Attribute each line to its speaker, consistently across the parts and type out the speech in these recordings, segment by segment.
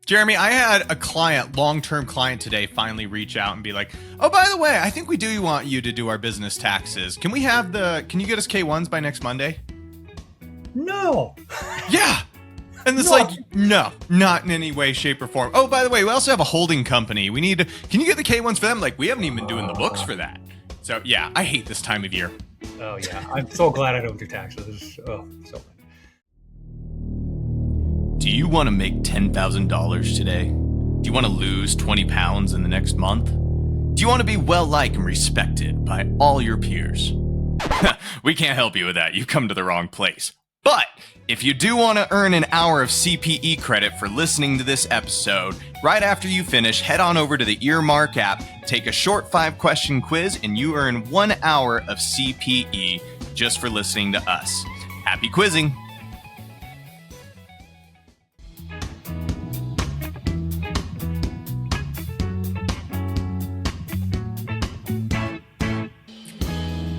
Speaker 1: Jeremy, I had a client, long-term client today, finally reach out and be like, "Oh, by the way, I think we do want you to do our business taxes. Can you get us K1s by next Monday?"
Speaker 2: No.
Speaker 1: Yeah. And it's like, no, not in any way, shape, or form. Oh, by the way, we also have a holding company. Can you get the K1s for them? Like, we haven't even been doing the books for that. So, yeah, I hate this time of year.
Speaker 2: Oh, yeah. I'm so glad I don't do taxes. Oh, so bad.
Speaker 1: Do you want to make $10,000 today? Do you want to lose 20 pounds in the next month? Do you want to be well-liked and respected by all your peers? We can't help you with that. You've come to the wrong place. But if you do want to earn an hour of CPE credit for listening to this episode, right after you finish, head on over to the Earmark app, take a short 5-question quiz, and you earn 1 hour of CPE just for listening to us. Happy quizzing!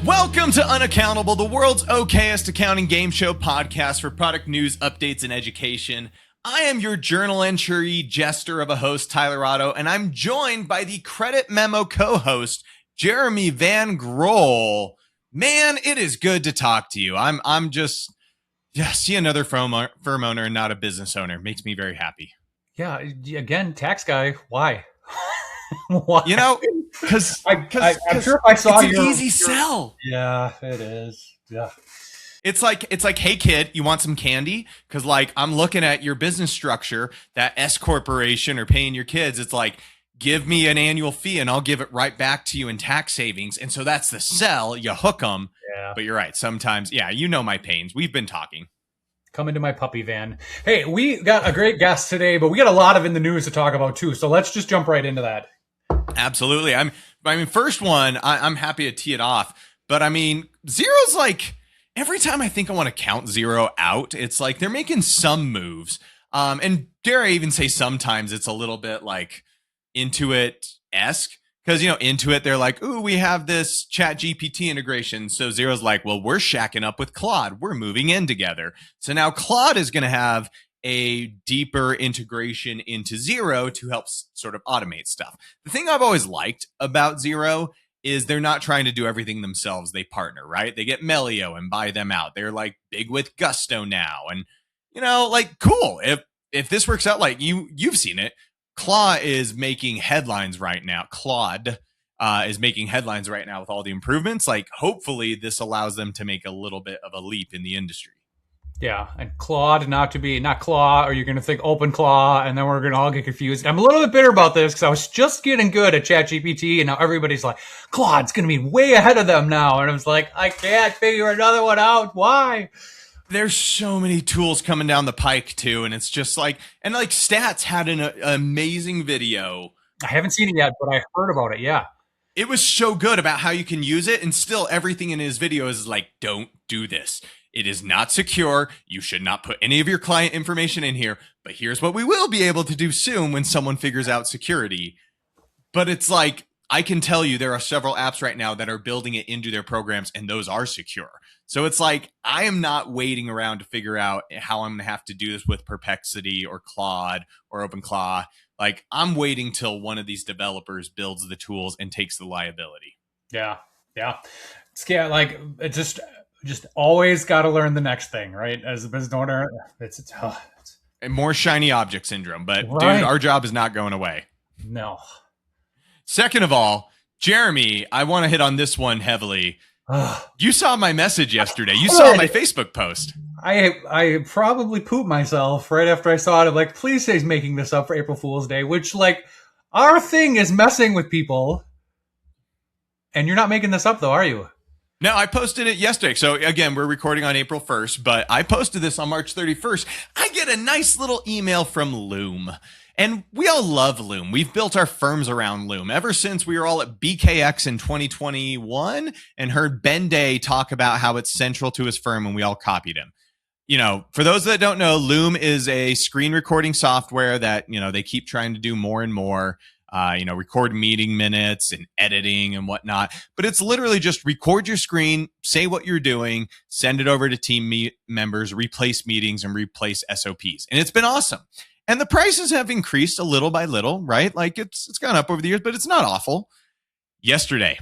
Speaker 1: Welcome to Unaccountable, the world's okayest accounting game show podcast for product news, updates, and education. I am your journal entry jester of a host, Tyler Otto, and I'm joined by the Credit Memo co-host, Jeremy Van Grohl. Man, it is good to talk to you. I'm just see another firm owner and not a business owner. Makes me very happy.
Speaker 2: Yeah, again, tax guy. Why? Why?
Speaker 1: You know, because
Speaker 2: I'm sure if I saw
Speaker 1: it's an easy sell.
Speaker 2: Yeah, it is. Yeah.
Speaker 1: It's like, hey kid, you want some candy? Because like I'm looking at your business structure, that S corporation or paying your kids. It's like, give me an annual fee and I'll give it right back to you in tax savings. And so that's the sell. You hook them.
Speaker 2: Yeah.
Speaker 1: But you're right. Sometimes, yeah, you know my pains. We've been talking.
Speaker 2: Come into my puppy van. Hey, we got a great guest today, but we got a lot of in the news to talk about too. So let's just jump right into that.
Speaker 1: Absolutely. First one, I'm happy to tee it off. But I mean, Xero's like, every time I think I want to count Xero out, it's like they're making some moves. And dare I even say sometimes it's a little bit like Intuit-esque. Because, Intuit, they're like, ooh, we have this ChatGPT integration. So Xero's like, well, we're shacking up with Claude. We're moving in together. So now Claude is going to have a deeper integration into Xero to help sort of automate stuff. The thing I've always liked about Xero is they're not trying to do everything themselves. They partner, right? They get Melio and buy them out. They're like big with Gusto now. And, like, cool. If this works out, like you've seen it, Claude is making headlines right now. Claude is making headlines right now with all the improvements. Like, hopefully this allows them to make a little bit of a leap in the industry.
Speaker 2: Yeah, and Claude not Claw, or you're going to think Open Claw, and then we're going to all get confused. I'm a little bit bitter about this because I was just getting good at ChatGPT, and now everybody's like, Claude's going to be way ahead of them now. And I was like, I can't figure another one out. Why?
Speaker 1: There's so many tools coming down the pike, too, and it's just like, and like Stats had an amazing video.
Speaker 2: I haven't seen it yet, but I heard about it, yeah.
Speaker 1: It was so good about how you can use it, and still everything in his video is like, don't do this. It is not secure. You should not put any of your client information in here. But here's what we will be able to do soon when someone figures out security. But it's like, I can tell you there are several apps right now that are building it into their programs, and those are secure. So it's like, I am not waiting around to figure out how I'm going to have to do this with Perplexity or Claude or OpenClaw. Like, I'm waiting till one of these developers builds the tools and takes the liability.
Speaker 2: Yeah. It's like, just always got to learn the next thing, right? As a business owner, it's
Speaker 1: and more shiny object syndrome. But
Speaker 2: right.
Speaker 1: Dude, our job is not going away.
Speaker 2: No.
Speaker 1: Second of all, Jeremy, I want to hit on this one heavily. You saw my message yesterday. You saw my Facebook post.
Speaker 2: I probably pooped myself right after I saw it. I'm like, please say he's making this up for April Fool's Day, which, like, our thing is messing with people. And you're not making this up, though, are you?
Speaker 1: No, I posted it yesterday. So again, we're recording on April 1st, but I posted this on March 31st. I get a nice little email from Loom. And we all love Loom. We've built our firms around Loom ever since we were all at BKX in 2021 and heard Ben Day talk about how it's central to his firm, and we all copied him. For those that don't know, Loom is a screen recording software that, they keep trying to do more and more. Record meeting minutes and editing and whatnot. But it's literally just record your screen, say what you're doing, send it over to team members, replace meetings, and replace SOPs. And it's been awesome. And the prices have increased a little by little, right? Like it's gone up over the years, but it's not awful. Yesterday,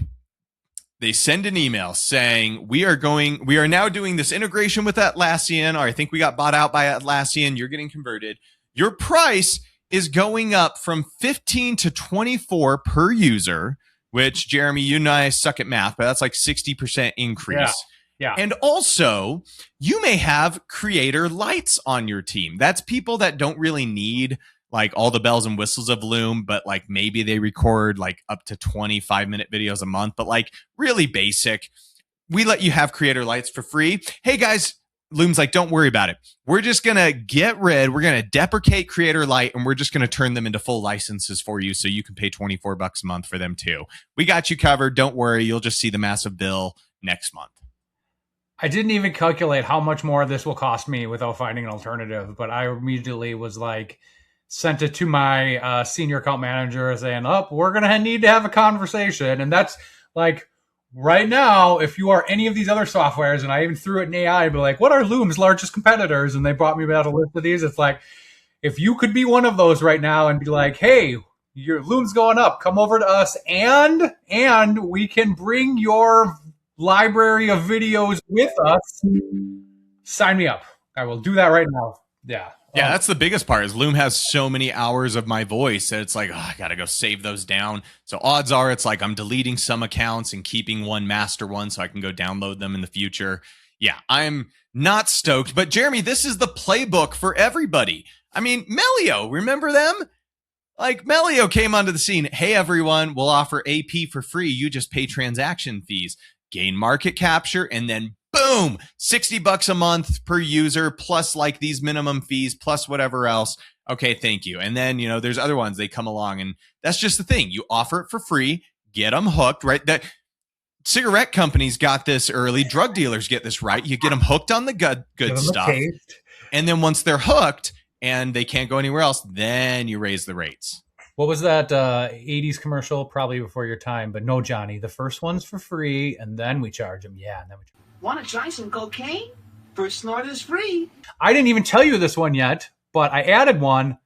Speaker 1: they send an email saying we are now doing this integration with Atlassian, or I think we got bought out by Atlassian. You're getting converted. Your price is going up from 15 to 24 per user, which Jeremy, you and I suck at math, but that's like 60% increase.
Speaker 2: Yeah.
Speaker 1: And also, you may have creator lights on your team. That's people that don't really need like all the bells and whistles of Loom, but like maybe they record like up to 25-minute videos a month, but like really basic. We let you have creator lights for free. Hey guys, Loom's like, don't worry about it. We're just going to we're going to deprecate creator light and we're just going to turn them into full licenses for you so you can pay $24 a month for them too. We got you covered. Don't worry. You'll just see the massive bill next month.
Speaker 2: I didn't even calculate how much more this will cost me without finding an alternative, but I immediately was like, sent it to my senior account manager saying, we're going to need to have a conversation. And that's like right now, if you are any of these other softwares, and I even threw it in AI, but like, what are Loom's largest competitors? And they brought me about a list of these. It's like, if you could be one of those right now and be like, hey, your Loom's going up, come over to us and we can bring your library of videos with us. Sign me up. I will do that right now. Yeah.
Speaker 1: Yeah, that's the biggest part is Loom has so many hours of my voice that it's like, I got to go save those down. So odds are it's like I'm deleting some accounts and keeping one master one so I can go download them in the future. Yeah, I'm not stoked. But Jeremy, this is the playbook for everybody. I mean, Melio, remember them? Like Melio came onto the scene. Hey, everyone, we'll offer AP for free. You just pay transaction fees, gain market capture, and then boom, $60 a month per user, plus like these minimum fees, plus whatever else. Okay, thank you. And then, there's other ones, they come along and that's just the thing. You offer it for free, get them hooked, right? That cigarette companies got this early. Drug dealers get this right. You get them hooked on the good stuff. And then once they're hooked and they can't go anywhere else, then you raise the rates.
Speaker 2: What was that 80s commercial? Probably before your time, but no, Johnny, the first one's for free and then we charge them. Yeah. And then we charge them.
Speaker 3: Want to try some cocaine? First snort is free.
Speaker 2: I didn't even tell you this one yet, but I added one.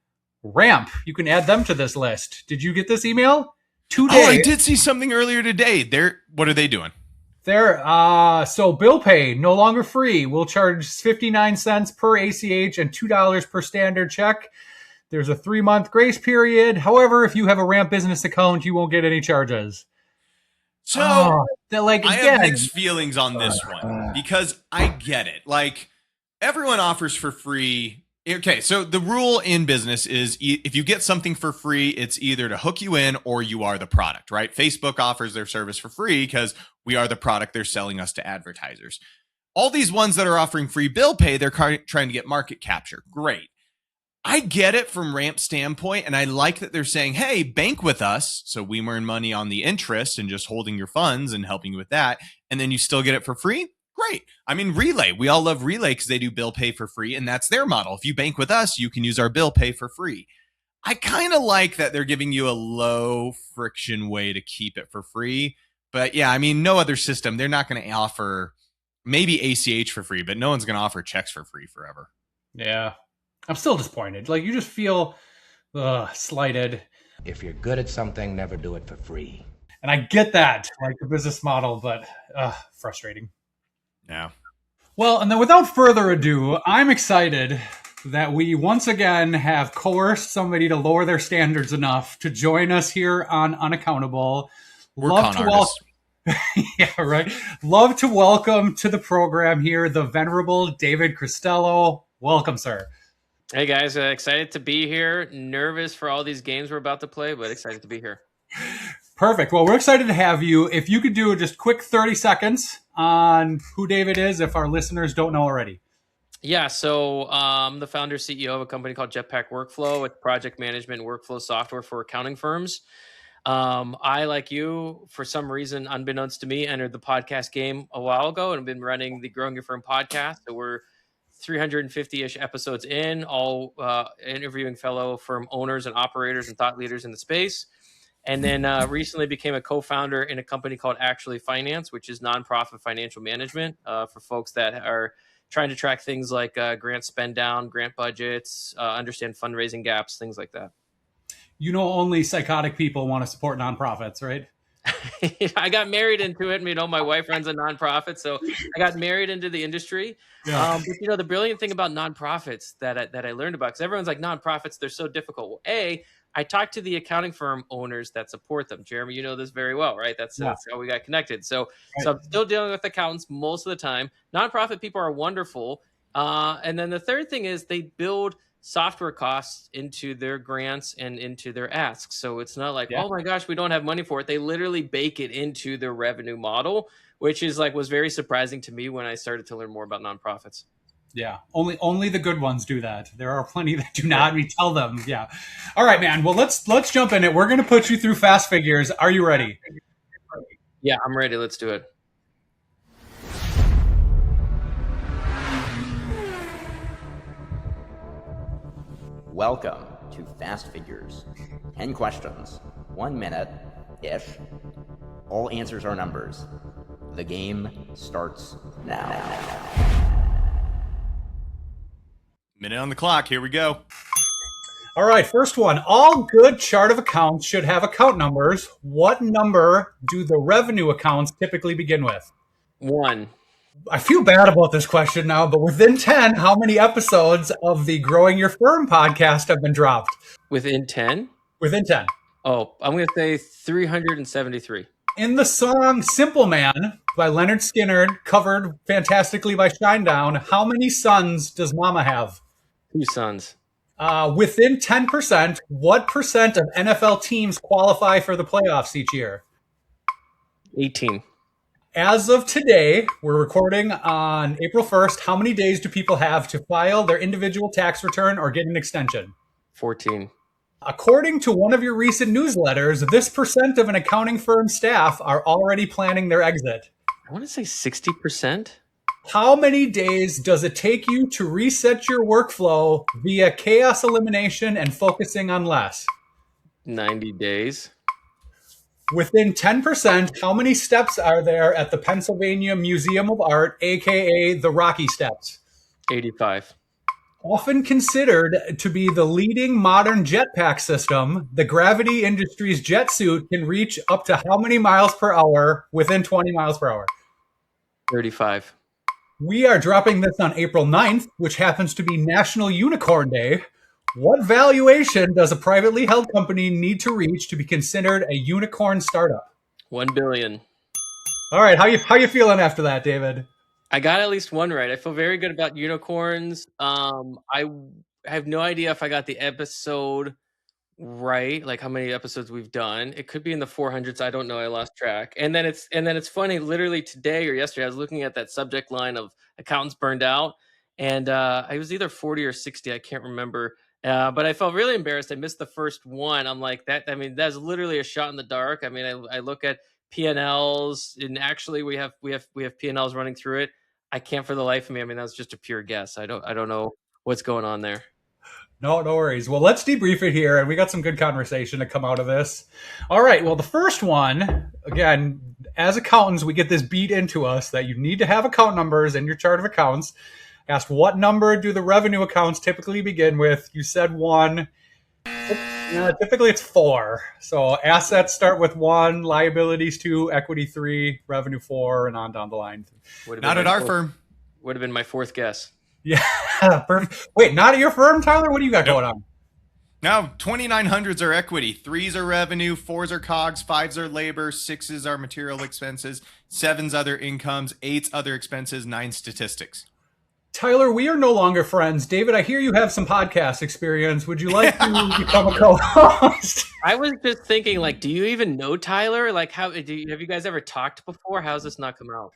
Speaker 2: Ramp. You can add them to this list. Did you get this email? Today.
Speaker 1: Oh, I did see something earlier today. What are they doing?
Speaker 2: So bill pay, no longer free. We'll charge 59 cents per ACH and $2 per standard check. There's a 3-month grace period. However, if you have a Ramp business account, you won't get any charges.
Speaker 1: So
Speaker 2: I
Speaker 1: have mixed feelings on this one because I get it. Like everyone offers for free. Okay, so the rule in business is if you get something for free, it's either to hook you in or you are the product, right? Facebook offers their service for free because we are the product they're selling us to advertisers. All these ones that are offering free bill pay, they're trying to get market capture. Great. I get it from Ramp's standpoint, and I like that they're saying, hey, bank with us, so we earn money on the interest and just holding your funds and helping you with that, and then you still get it for free? Great. I mean, Relay, we all love Relay because they do bill pay for free, and that's their model. If you bank with us, you can use our bill pay for free. I kind of like that they're giving you a low friction way to keep it for free, but yeah, I mean, no other system, they're not going to offer maybe ACH for free, but no one's going to offer checks for free forever.
Speaker 2: Yeah. I'm still disappointed. Like, you just feel slighted.
Speaker 4: If you're good at something, never do it for free.
Speaker 2: And I get that, like the business model, but frustrating.
Speaker 1: Yeah.
Speaker 2: Well, and then without further ado, I'm excited that we once again have coerced somebody to lower their standards enough to join us here on Unaccountable.
Speaker 1: We're con artists.
Speaker 2: Yeah, right. Love to welcome to the program here the venerable David Cristello. Welcome, sir.
Speaker 5: Hey guys, excited to be here. Nervous for all these games we're about to play, but excited to be here.
Speaker 2: Perfect. Well, we're excited to have you. If you could do just quick 30 seconds on who David is, if our listeners don't know already.
Speaker 5: Yeah, so I'm the founder CEO of a company called Jetpack Workflow. It's project management and workflow software for accounting firms. I, like you, for some reason, unbeknownst to me, entered the podcast game a while ago and have been running the Growing Your Firm podcast. So we're 350-ish episodes in, all interviewing fellow firm owners and operators and thought leaders in the space. And then recently became a co-founder in a company called Actually Finance, which is nonprofit financial management for folks that are trying to track things like grant spend down, grant budgets, understand fundraising gaps, things like that.
Speaker 2: Only psychotic people want to support nonprofits, right?
Speaker 5: I got married into it. My wife runs a nonprofit, so I got married into the industry.
Speaker 2: Yeah.
Speaker 5: But the brilliant thing about nonprofits that I learned about, because everyone's like, nonprofits, they're so difficult. Well, I talked to the accounting firm owners that support them. Jeremy, you know this very well, right? That's how we got connected. So I'm still dealing with accountants most of the time. Nonprofit people are wonderful. And then the third thing is they build software costs into their grants and into their asks. So it's not like, oh my gosh, we don't have money for it. They literally bake it into their revenue model, which is was very surprising to me when I started to learn more about nonprofits.
Speaker 2: Yeah, only the good ones do that. There are plenty that do not. We tell them, yeah. All right, man. Well, let's jump in it. We're going to put you through fast figures. Are you ready?
Speaker 5: Yeah, I'm ready. Let's do it.
Speaker 6: Welcome to Fast Figures. 10 questions, 1 minute-ish. All answers are numbers. The game starts now.
Speaker 1: Minute on the clock. Here we go.
Speaker 2: All right, first one. All good chart of accounts should have account numbers. What number do the revenue accounts typically begin with?
Speaker 5: 1.
Speaker 2: I feel bad about this question now, but within 10, how many episodes of the Growing Your Firm podcast have been dropped?
Speaker 5: Within 10?
Speaker 2: Within 10.
Speaker 5: Oh, I'm going to say 373.
Speaker 2: In the song Simple Man by Leonard Skinner, covered fantastically by Shinedown, how many sons does Mama have?
Speaker 5: 2 sons.
Speaker 2: Within 10%, what percent of NFL teams qualify for the playoffs each year?
Speaker 5: 18.
Speaker 2: As of today, we're recording on April 1st. How many days do people have to file their individual tax return or get an extension?
Speaker 5: 14.
Speaker 2: According to one of your recent newsletters, this percent of an accounting firm staff are already planning their exit.
Speaker 5: I want to say 60%.
Speaker 2: How many days does it take you to reset your workflow via chaos elimination and focusing on less?
Speaker 5: 90 days.
Speaker 2: Within 10%, how many steps are there at the Pennsylvania Museum of Art, aka the Rocky Steps?
Speaker 5: 85.
Speaker 2: Often considered to be the leading modern jetpack system, the Gravity Industries jet suit can reach up to how many miles per hour within 20 miles per hour?
Speaker 5: 35.
Speaker 2: We are dropping this on April 9th, which happens to be National Unicorn Day. What valuation does a privately held company need to reach to be considered a unicorn startup?
Speaker 5: 1 billion.
Speaker 2: All right, how you feeling after that, David?
Speaker 5: I got at least one right. I feel very good about unicorns. I have no idea if I got the episode right, like how many episodes we've done. It could be in the 400s. I don't know. I lost track. And then it's funny. Literally today or yesterday, I was looking at that subject line of accountants burned out, and I was either 40 or 60. I can't remember. But I felt really embarrassed. I missed the first one. I'm like that. I mean, that's literally a shot in the dark. I mean, I look at P&Ls, and actually we have P&Ls running through it. I can't for the life of me. I mean, that's just a pure guess. I don't know what's going on there.
Speaker 2: No worries. Well, let's debrief it here, and we got some good conversation to come out of this. All right. Well, the first one, again, as accountants, we get this beat into us that you need to have account numbers in your chart of accounts. Asked what number do the revenue accounts typically begin with? You said 1. Typically it's 4. So assets start with 1, liabilities 2, equity 3, revenue 4, and on down the line.
Speaker 1: Not at our firm.
Speaker 5: Would have been my fourth guess.
Speaker 2: Yeah, perfect. Wait, not at your firm, Tyler? What do you got going on?
Speaker 1: Now, 2900s are equity, 3s are revenue, 4s are COGS, 5s are labor, 6s are material expenses, 7s other incomes, 8s other expenses, 9 statistics.
Speaker 2: Tyler, we are no longer friends. David, I hear you have some podcast experience. Would you like to become a co-host?
Speaker 5: I was just thinking, do you even know Tyler? Have you guys ever talked before? How's this not come out?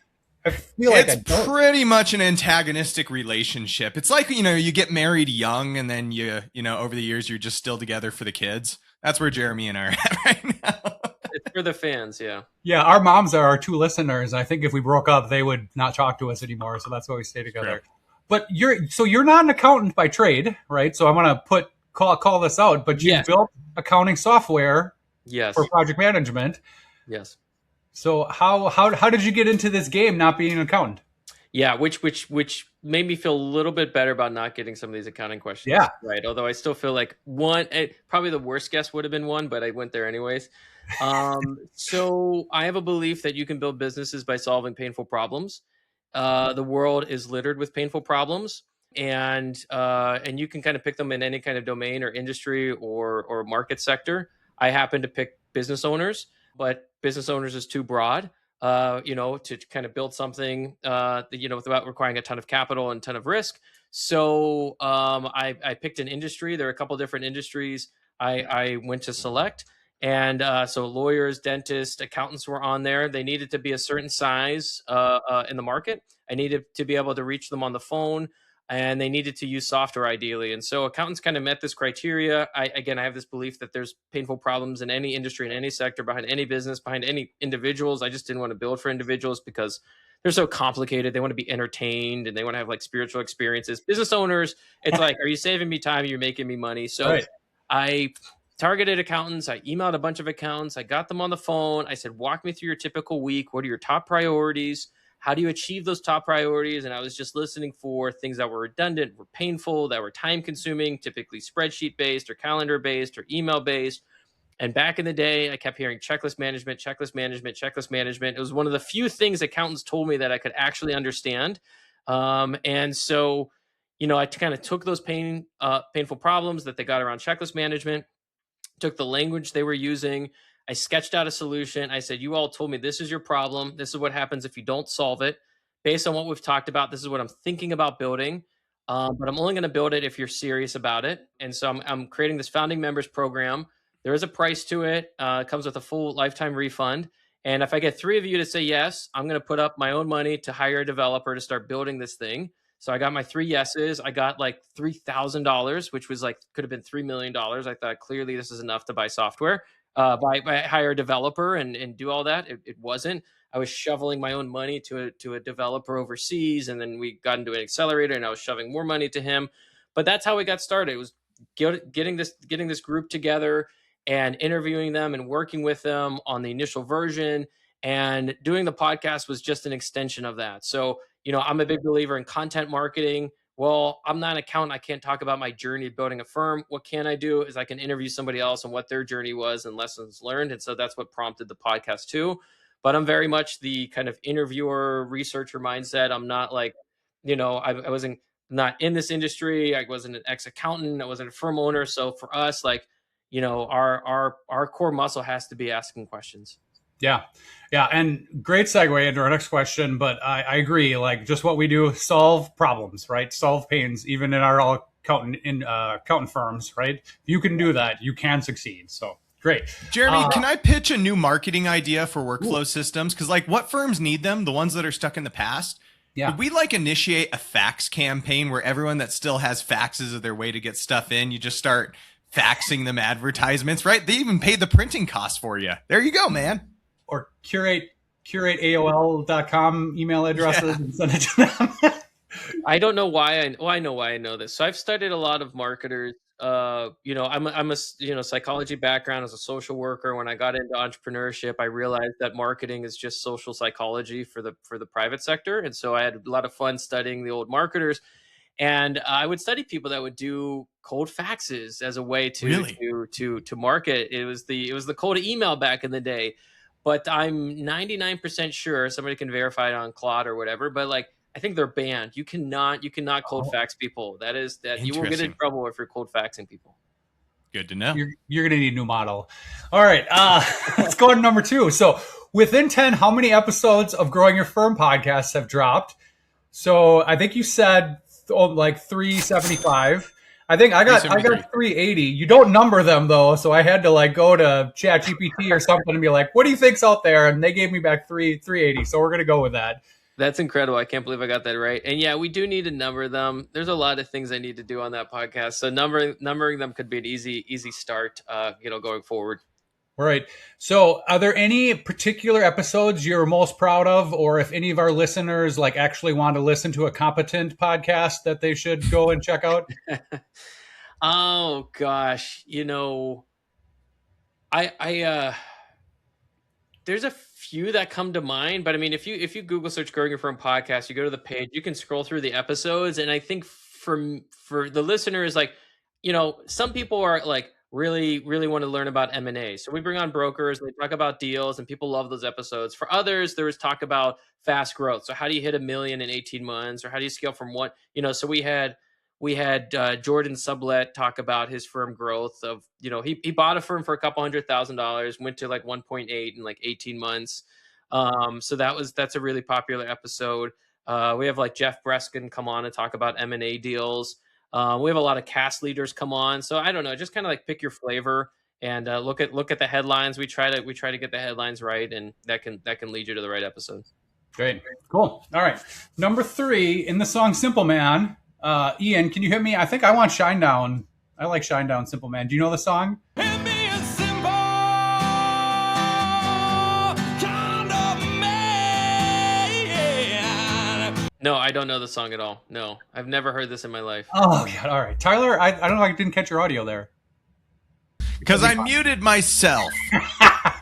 Speaker 2: I feel like
Speaker 1: it's pretty much an antagonistic relationship. It's like, you get married young and then you over the years, you're just still together for the kids. That's where Jeremy and I are at right now.
Speaker 5: It's for the fans, yeah.
Speaker 2: Yeah, our moms are our 2 listeners. I think if we broke up, they would not talk to us anymore. So that's why we stay together.
Speaker 1: True.
Speaker 2: But you're not an accountant by trade, right? So I want to call this out. But you built accounting software, for project management.
Speaker 5: Yes.
Speaker 2: So how did you get into this game, not being an accountant?
Speaker 5: Yeah, which made me feel a little bit better about not getting some of these accounting questions
Speaker 2: Yeah.
Speaker 5: right. Although I still feel like probably the worst guess would have been one, but I went there anyways. So I have a belief that you can build businesses by solving painful problems. The world is littered with painful problems, and you can kind of pick them in any kind of domain or industry or market sector. I happen to pick business owners, but business owners is too broad. To kind of build something, without requiring a ton of capital and ton of risk. So I picked an industry. There are a couple different industries I went to select. And so lawyers, dentists, accountants were on there. They needed to be a certain size in the market. I needed to be able to reach them on the phone, and they needed to use software ideally. And so accountants kind of met this criteria. I have this belief that there's painful problems in any industry, in any sector, behind any business, behind any individuals. I just didn't want to build for individuals because they're so complicated. They want to be entertained and they want to have like spiritual experiences. Business owners, it's like, are you saving me time? You're making me money. So
Speaker 2: Right.
Speaker 5: I targeted accountants. I emailed a bunch of accountants. I got them on the phone. I said, walk me through your typical week. What are your top priorities? How do you achieve those top priorities? And I was just listening for things that were redundant, were painful, that were time consuming, typically spreadsheet based or calendar based or email based. And back in the day, I kept hearing checklist management, checklist management, checklist management. It was one of the few things accountants told me that I could actually understand. And so, I kind of took those painful problems that they got around checklist management, took the language they were using. I sketched out a solution. I said, you all told me this is your problem. This is what happens if you don't solve it. Based on what we've talked about, this is what I'm thinking about building. But I'm only going to build it if you're serious about it. And so I'm creating this founding members program. There is a price to it. It comes with a full lifetime refund. And if I get 3 of you to say yes, I'm going to put up my own money to hire a developer to start building this thing. So I got my 3 yeses. I got like $3,000, which was like, could have been $3 million. I thought clearly this is enough to buy software, by hire a developer and do all that. It wasn't. I was shoveling my own money to a developer overseas. And then we got into an accelerator and I was shoving more money to him. But that's how we got started. It was getting this group together and interviewing them and working with them on the initial version, and doing the podcast was just an extension of that. So, I'm a big believer in content marketing. Well, I'm not an accountant. I can't talk about my journey of building a firm. What can I do is I can interview somebody else and what their journey was and lessons learned. And so that's what prompted the podcast too. But I'm very much the kind of interviewer, researcher mindset. I'm not like, I wasn't not in this industry. I wasn't an ex-accountant. I wasn't a firm owner. So for us, like, our core muscle has to be asking questions.
Speaker 2: Yeah. Yeah. And great segue into our next question. But I agree, like just what we do, solve problems, right? Solve pains, even in our accountant firms, right? If you can do that, you can succeed. So great.
Speaker 1: Jeremy, can I pitch a new marketing idea for workflow systems? Because like what firms need them? The ones that are stuck in the past.
Speaker 2: Yeah.
Speaker 1: Would we like initiate a fax campaign where everyone that still has faxes are their way to get stuff in? You just start faxing them advertisements, right? They even pay the printing costs for you. There you go, man.
Speaker 2: Or curate AOL.com email addresses and send it to them.
Speaker 5: I don't know why. I know why I know this. So I've studied a lot of marketers. I'm a psychology background as a social worker. When I got into entrepreneurship, I realized that marketing is just social psychology for the private sector. And so I had a lot of fun studying the old marketers. And I would study people that would do cold faxes as a way to market. It was the cold email back in the day. But I'm 99% sure, somebody can verify it on Claude or whatever, but like I think they're banned. You cannot cold fax people. You will get in trouble if you're cold faxing people.
Speaker 1: Good to know.
Speaker 2: You're going to need a new model. All right. Let's go to number 2. So within 10, how many episodes of Growing Your Firm podcasts have dropped? So I think you said like 375. I think I got 380. You don't number them though, so I had to like go to ChatGPT or something and be like, "What do you think's out there?" And they gave me back 380. So we're gonna go with that.
Speaker 5: That's incredible. I can't believe I got that right. And yeah, we do need to number them. There's a lot of things I need to do on that podcast. So numbering them could be an easy start. Going forward.
Speaker 2: All right. So are there any particular episodes you're most proud of, or if any of our listeners like actually want to listen to a competent podcast that they should go and check out?
Speaker 5: Oh gosh. There's a few that come to mind, but I mean, if you Google search Growing Your Firm podcast, you go to the page, you can scroll through the episodes, and I think for the listeners, like, some people are like really want to learn about M&A, so we bring on brokers, they talk about deals, and people love those episodes. For others, there was talk about fast growth, so how do you hit $1 million in 18 months, or how do you scale from what, so we had Jordan Sublet talk about his firm growth of, he bought a firm for a couple $100,000, went to like 1.8 in like 18 months. So that's a really popular episode. We have like Jeff Breskin come on and talk about M&A deals. We have a lot of cast leaders come on. So I don't know, just kind of like pick your flavor and look at the headlines. We try to get the headlines right, and that can lead you to the right episode.
Speaker 2: Great. Cool. All right. Number 3 in the song Simple Man. Ian, can you hit me? I think I want Shinedown. I like Shinedown, Simple Man. Do you know the song?
Speaker 5: No, I don't know the song at all. No, I've never heard this in my life.
Speaker 2: Oh, God. All right. Tyler, I don't know. I didn't catch your audio there.
Speaker 1: Because I muted myself.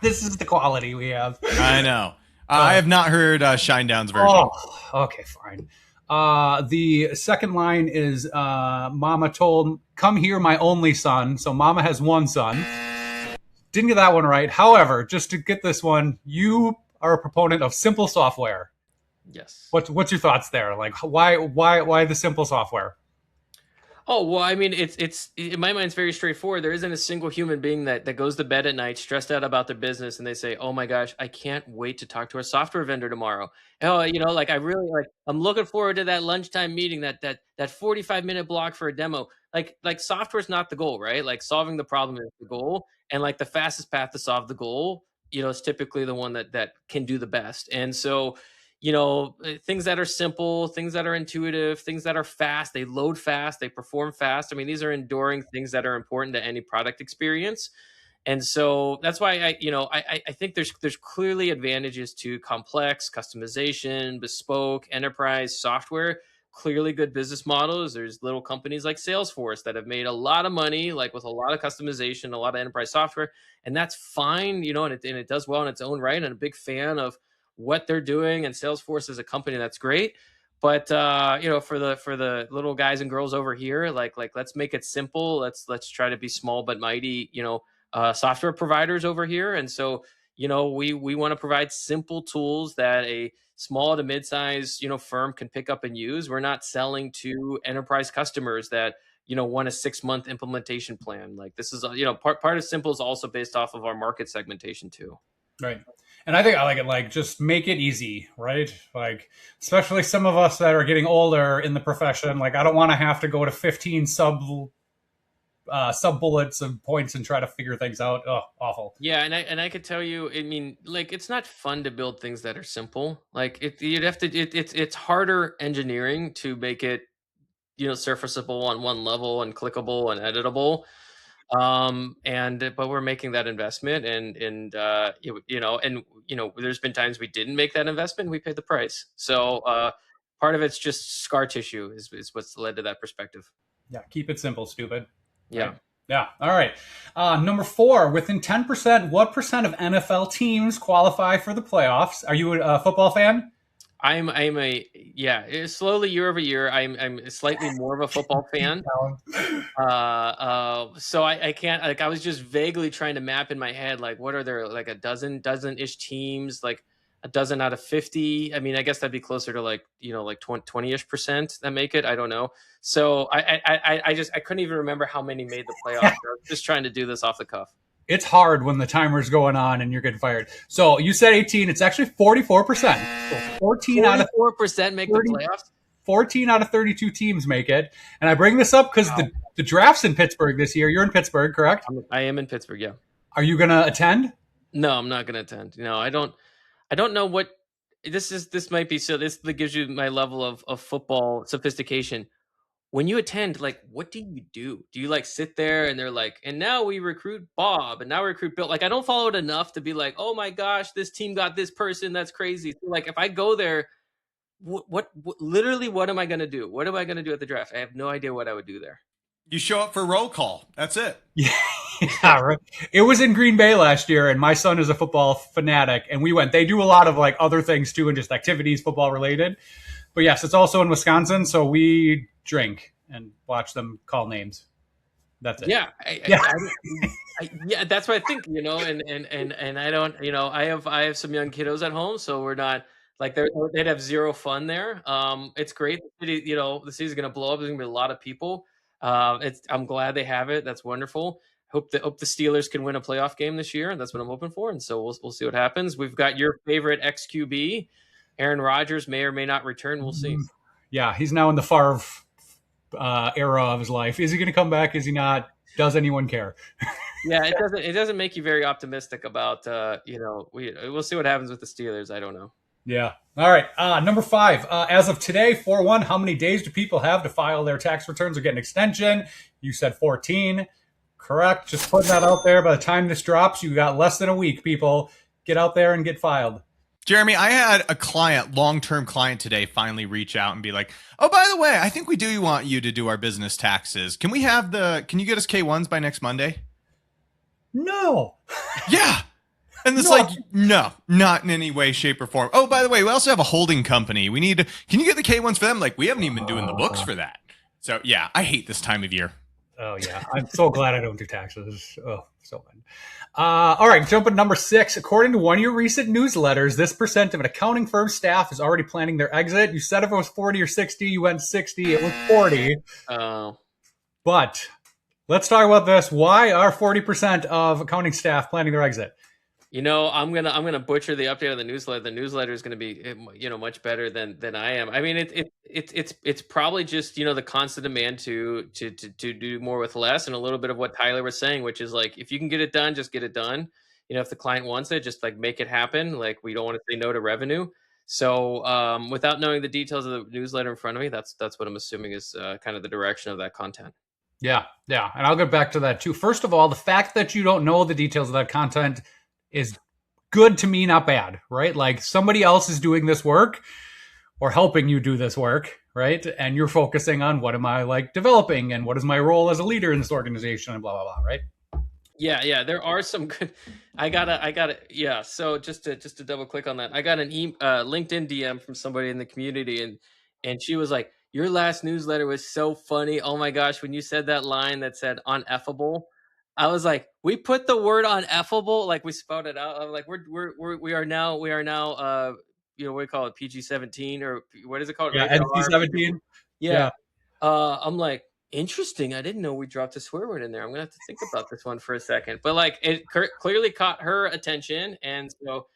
Speaker 2: This is the quality we have.
Speaker 1: I know. I have not heard Shinedown's version.
Speaker 2: Oh, okay, fine. The second line is Mama told, "Come here, my only son." So Mama has one son. Didn't get that one right. However, just to get this one, you are a proponent of simple software.
Speaker 5: Yes.
Speaker 2: What's your thoughts there? Like, why the simple software?
Speaker 5: Oh, well, I mean, it's in my mind, it's very straightforward. There isn't a single human being that goes to bed at night stressed out about their business, and they say, "Oh my gosh, I can't wait to talk to our software vendor tomorrow." Oh, like I'm looking forward to that lunchtime meeting, that 45-minute block for a demo. Like software's not the goal, right? Like solving the problem is the goal, and like the fastest path to solve the goal, is typically the one that can do the best. And so, things that are simple, things that are intuitive, things that are fast, they load fast, they perform fast. I mean, these are enduring things that are important to any product experience. And so that's why I think there's clearly advantages to complex customization, bespoke enterprise software, clearly good business models. There's little companies like Salesforce that have made a lot of money, like with a lot of customization, a lot of enterprise software, and that's fine, and it does well in its own right. And I'm a big fan of what they're doing, and Salesforce is a company that's great. But for the little guys and girls over here, like let's make it simple. Let's try to be small but mighty, software providers over here. And so, we want to provide simple tools that a small to mid-size, firm can pick up and use. We're not selling to enterprise customers that, want a 6-month implementation plan. Like this is, part of simple is also based off of our market segmentation too.
Speaker 2: Right. And I think I like it, like, just make it easy, right? Like, especially some of us that are getting older in the profession, like, I don't want to have to go to 15 sub bullets of points and try to figure things out. Oh, awful.
Speaker 5: Yeah, and I could tell you, I mean, like, it's not fun to build things that are simple. Like, it's harder engineering to make it, surfaceable on one level and clickable and editable. But we're making that investment, and there's been times we didn't make that investment, we paid the price. So part of it's just scar tissue is what's led to that perspective.
Speaker 2: Yeah, keep it simple, stupid.
Speaker 5: Yeah.
Speaker 2: Right? Yeah. All right. Number 4, within 10%, what percent of NFL teams qualify for the playoffs? Are you a football fan?
Speaker 5: Slowly year over year, I'm slightly more of a football fan. So I can't, like, I was just vaguely trying to map in my head, like, what are there, like a dozen-ish teams, like a dozen out of 50. I mean, I guess that'd be closer to like 20-ish% that make it. I don't know. So I couldn't even remember how many made the playoffs. I was just trying to do this off the cuff.
Speaker 2: It's hard when the timer's going on and you're getting fired. So you said 18. It's actually 44%. So
Speaker 5: 44% make the playoffs.
Speaker 2: 14 out of 32 teams make it. And I bring this up because the draft's in Pittsburgh this year. You're in Pittsburgh, correct?
Speaker 5: I am in Pittsburgh, yeah.
Speaker 2: Are you going to attend?
Speaker 5: No, I'm not going to attend. No, I don't know what this might be. So this gives you my level of football sophistication. When you attend, like, what do you do? Do you like sit there and they're like, and now we recruit Bob and now we recruit Bill? Like, I don't follow it enough to be like, oh my gosh, this team got this person. That's crazy. So, like, if I go there, what literally, what am I going to do? What am I going to do at the draft? I have no idea what I would do there.
Speaker 1: You show up for roll call. That's it.
Speaker 2: Yeah. Yeah, right. It was in Green Bay last year, and my son is a football fanatic, and we went. They do a lot of like other things too, and just activities football related. But yes, it's also in Wisconsin, so we drink and watch them call names. That's it.
Speaker 5: Yeah,
Speaker 2: Yeah.
Speaker 5: yeah, that's what I think, and I don't, I have some young kiddos at home, so we're not like they'd have zero fun there. It's great. The city, the city's gonna blow up. There's gonna be a lot of people. I'm glad they have it. That's wonderful. Hope the Steelers can win a playoff game this year. That's what I'm hoping for, and so we'll see what happens. We've got your favorite XQB, Aaron Rodgers, may or may not return. We'll see.
Speaker 2: Yeah, he's now in the Favre era of his life. Is he going to come back? Is he not? Does anyone care?
Speaker 5: Yeah, it doesn't make you very optimistic about we'll see what happens with the Steelers. I don't know.
Speaker 2: Yeah. All right. Number 5. As of today, 4/1, how many days do people have to file their tax returns or get an extension? You said 14. Correct. Just putting that out there. By the time this drops, you got less than a week, people. Get out there and get filed.
Speaker 1: Jeremy, I had a client, long-term client today, finally reach out and be like, "Oh, by the way, I think we do want you to do our business taxes. Can you get us K1s by next Monday?"
Speaker 2: No.
Speaker 1: Yeah. And it's like, no, not in any way, shape, or form. Oh, by the way, we also have a holding company. Can you get the K1s for them? Like, we haven't even been doing the books for that. So yeah, I hate this time of year.
Speaker 2: Oh, yeah. I'm so glad I don't do taxes. Oh, so good. All right, jump at number 6. According to one of your recent newsletters, this percent of an accounting firm staff is already planning their exit. You said if it was 40 or 60, you went 60. It was 40. But let's talk about this. Why are 40% of accounting staff planning their exit?
Speaker 5: I'm gonna butcher the update of the newsletter. The newsletter is gonna be much better than I am. I mean, it's probably just the constant demand to do more with less, and a little bit of what Tyler was saying, which is like, if you can get it done, just get it done. If the client wants it, just like make it happen. Like, we don't want to say no to revenue. So without knowing the details of the newsletter in front of me, that's what I'm assuming is kind of the direction of that content.
Speaker 2: Yeah, and I'll get back to that too. First of all, the fact that you don't know the details of that content is good to me, not bad, right? Like, somebody else is doing this work or helping you do this work, right? And you're focusing on, what am I like developing, and what is my role as a leader in this organization, and blah, blah, blah, right?
Speaker 5: Yeah. There are some good. I gotta. Yeah. So just to double click on that, I got an LinkedIn DM from somebody in the community, and she was like, "Your last newsletter was so funny. Oh my gosh, when you said that line that said uneffable." I was like, we put the word on effable, like we spouted out. I'm like, we are now, what do you call it, PG-17, or what is it called?
Speaker 2: Yeah, NC-17.
Speaker 5: Yeah. I'm like, interesting. I didn't know we dropped a swear word in there. I'm gonna have to think about this one for a second. But like, it clearly caught her attention, and so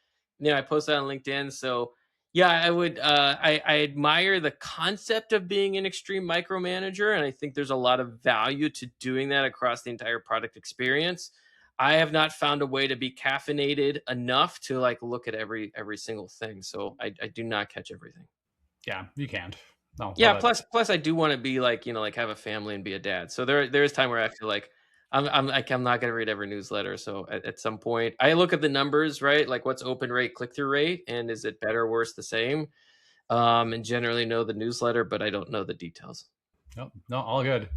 Speaker 5: I posted on LinkedIn. So yeah, I would. I admire the concept of being an extreme micromanager, and I think there's a lot of value to doing that across the entire product experience. I have not found a way to be caffeinated enough to like look at every single thing. So I do not catch everything.
Speaker 2: Yeah, you can't. No.
Speaker 5: Yeah. Plus, I do want to be like like have a family and be a dad. So there is time where I feel like I'm not going to read every newsletter. So at some point, I look at the numbers, right? Like, what's open rate, click-through rate, and is it better, worse, the same? And generally know the newsletter, but I don't know the details.
Speaker 2: No, all good.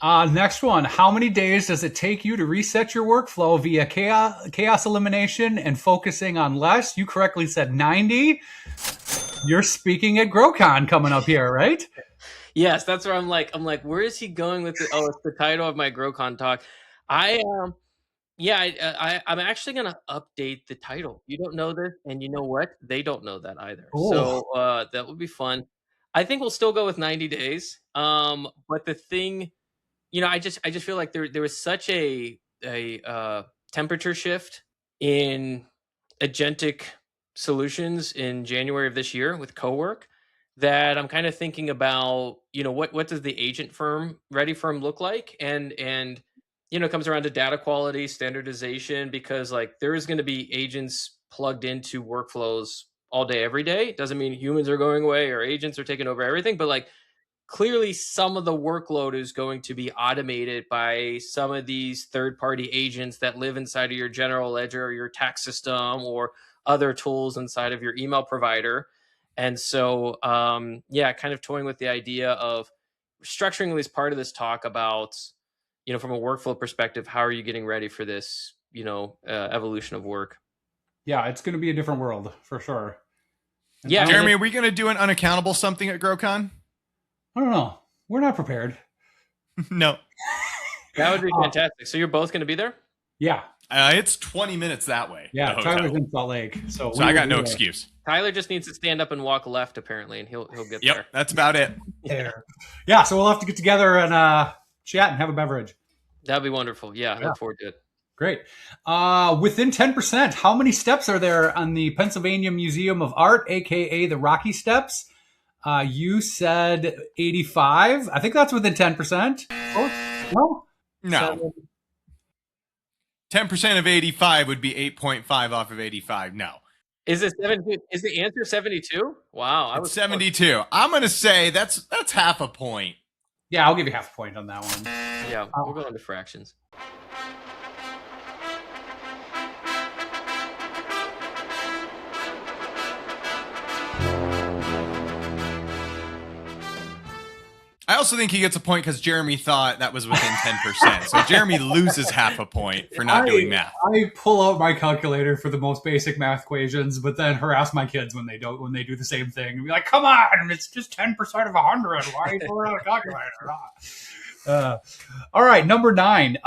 Speaker 2: Next one. How many days does it take you to reset your workflow via chaos elimination and focusing on less? You correctly said 90. You're speaking at GrowCon coming up here, right?
Speaker 5: Yes, that's where I'm like, where is he going with it? Oh, it's the title of my GrowCon talk. I'm actually going to update the title. You don't know this, and you know what? They don't know that either. Cool. So that would be fun. I think we'll still go with 90 days. But the thing, I just feel like there was such a temperature shift in agentic solutions in January of this year with CoWork, that I'm kind of thinking about, what does the agent ready firm look like? And it comes around to data quality, standardization, because like there is going to be agents plugged into workflows all day, every day. Doesn't mean humans are going away or agents are taking over everything, but like clearly some of the workload is going to be automated by some of these third-party agents that live inside of your general ledger or your tax system or other tools inside of your email provider. And so, kind of toying with the idea of structuring at least part of this talk about, from a workflow perspective, how are you getting ready for this, evolution of work?
Speaker 2: Yeah, it's going to be a different world for sure. And
Speaker 5: Yeah,
Speaker 2: I don't
Speaker 1: Jeremy,
Speaker 2: think-
Speaker 1: are we going to do an unaccountable something at GrowCon?
Speaker 2: I don't know. We're not prepared.
Speaker 1: No.
Speaker 5: That would be fantastic. So you're both going to be there?
Speaker 2: Yeah.
Speaker 1: It's 20 minutes that way.
Speaker 2: Yeah.
Speaker 1: the hotel.
Speaker 2: Tyler's in Salt Lake. So
Speaker 1: So I got no excuse.
Speaker 5: Tyler just needs to stand up and walk left, apparently, and he'll get
Speaker 1: Yep,
Speaker 5: there.
Speaker 1: that's about it.
Speaker 2: There. Yeah. So we'll have to get together and chat and have a beverage.
Speaker 5: That'd be wonderful. Yeah, I look forward to it.
Speaker 2: Great. Within 10%, how many steps are there on the Pennsylvania Museum of Art, aka the Rocky Steps? You said 85. I think that's within 10%. Oh, no?
Speaker 1: No. 10% of 85 would be 8.5 off of 85. No.
Speaker 5: Is it 72? Is the answer 72? Wow, I
Speaker 1: It's
Speaker 5: was
Speaker 1: 72. I'm going to say that's half a point.
Speaker 2: Yeah, I'll give you half a point on that one.
Speaker 5: Yeah, we'll go into fractions.
Speaker 1: I also think he gets a point because Jeremy thought that was within 10%. So Jeremy loses half a point for not doing math.
Speaker 2: I pull out my calculator for the most basic math equations, but then harass my kids when they do the same thing and be like, "Come on, it's just 10% of 100. Why are you pulling out a calculator?" All right, number 9.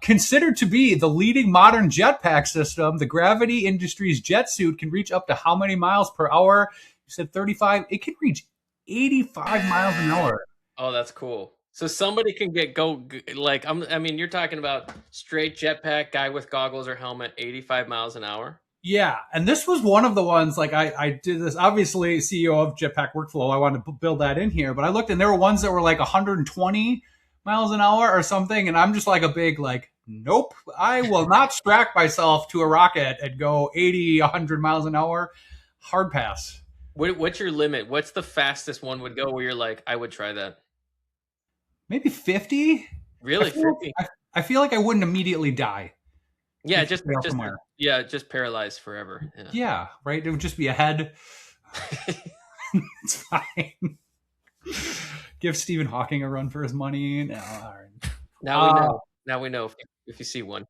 Speaker 2: Considered to be the leading modern jetpack system, the Gravity Industries jet suit can reach up to how many miles per hour? You said 35. It can reach 85 miles an hour.
Speaker 5: Oh, that's cool. So somebody can you're talking about straight jetpack, guy with goggles or helmet, 85 miles an hour.
Speaker 2: Yeah, and this was one of the ones, like I did this, obviously CEO of Jetpack Workflow, I wanted to build that in here, but I looked and there were ones that were like 120 miles an hour or something, and I'm just like a big, like, nope, I will not strap myself to a rocket and go 80, 100 miles an hour. Hard pass.
Speaker 5: What's your limit? What's the fastest one would go where you're like, I would try that?
Speaker 2: Maybe 50?
Speaker 5: Really?
Speaker 2: I feel,
Speaker 5: 50?
Speaker 2: I feel like I wouldn't immediately die.
Speaker 5: Yeah,
Speaker 2: Just
Speaker 5: just
Speaker 2: fail somewhere.
Speaker 5: just paralyzed forever. Yeah.
Speaker 2: Yeah, right? It would just be a head. It's fine. Give Stephen Hawking a run for his money. No, all right.
Speaker 5: Now we know. Now we know if you see one.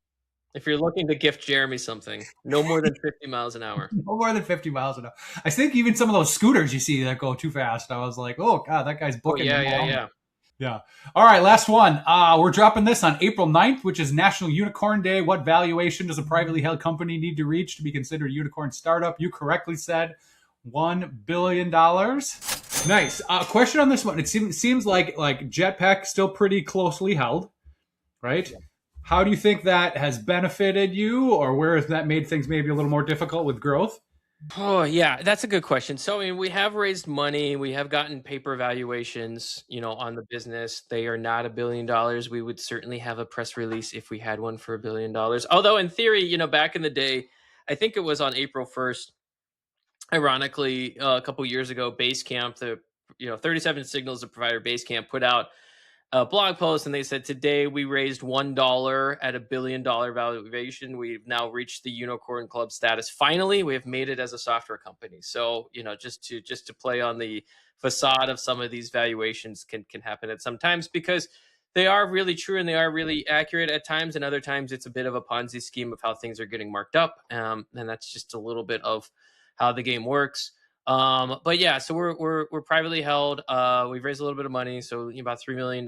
Speaker 5: If you're looking to gift Jeremy something, no more than 50 miles an hour.
Speaker 2: No more than 50 miles an hour. I think even some of those scooters you see that go too fast, I was like, oh, God, that guy's
Speaker 5: Oh,
Speaker 2: booking.
Speaker 5: yeah.
Speaker 2: Yeah. All right, last one. We're dropping this on April 9th, which is National Unicorn Day. What valuation does a privately held company need to reach to be considered a unicorn startup? You correctly said $1 billion. Nice. Question on this one. It seems like Jetpack still pretty closely held, right? Yeah. How do you think that has benefited you, or where has that made things maybe a little more difficult with growth?
Speaker 5: Oh, yeah, that's a good question. So, I mean, we have raised money. We have gotten paper valuations, on the business. They are not $1 billion. We would certainly have a press release if we had one for $1 billion. Although in theory, back in the day, I think it was on April 1st, ironically, a couple years ago, Basecamp, 37 Signals, the provider Basecamp, put out a blog post and they said, today we raised $1 at $1 billion valuation. We've now reached the unicorn club status. Finally, we have made it as a software company. So, just to play on the facade of some of these valuations can happen at some times because they are really true and they are really accurate at times. And other times it's a bit of a Ponzi scheme of how things are getting marked up. And that's just a little bit of how the game works. But yeah, so we're privately held. We've raised a little bit of money, so about $3 million.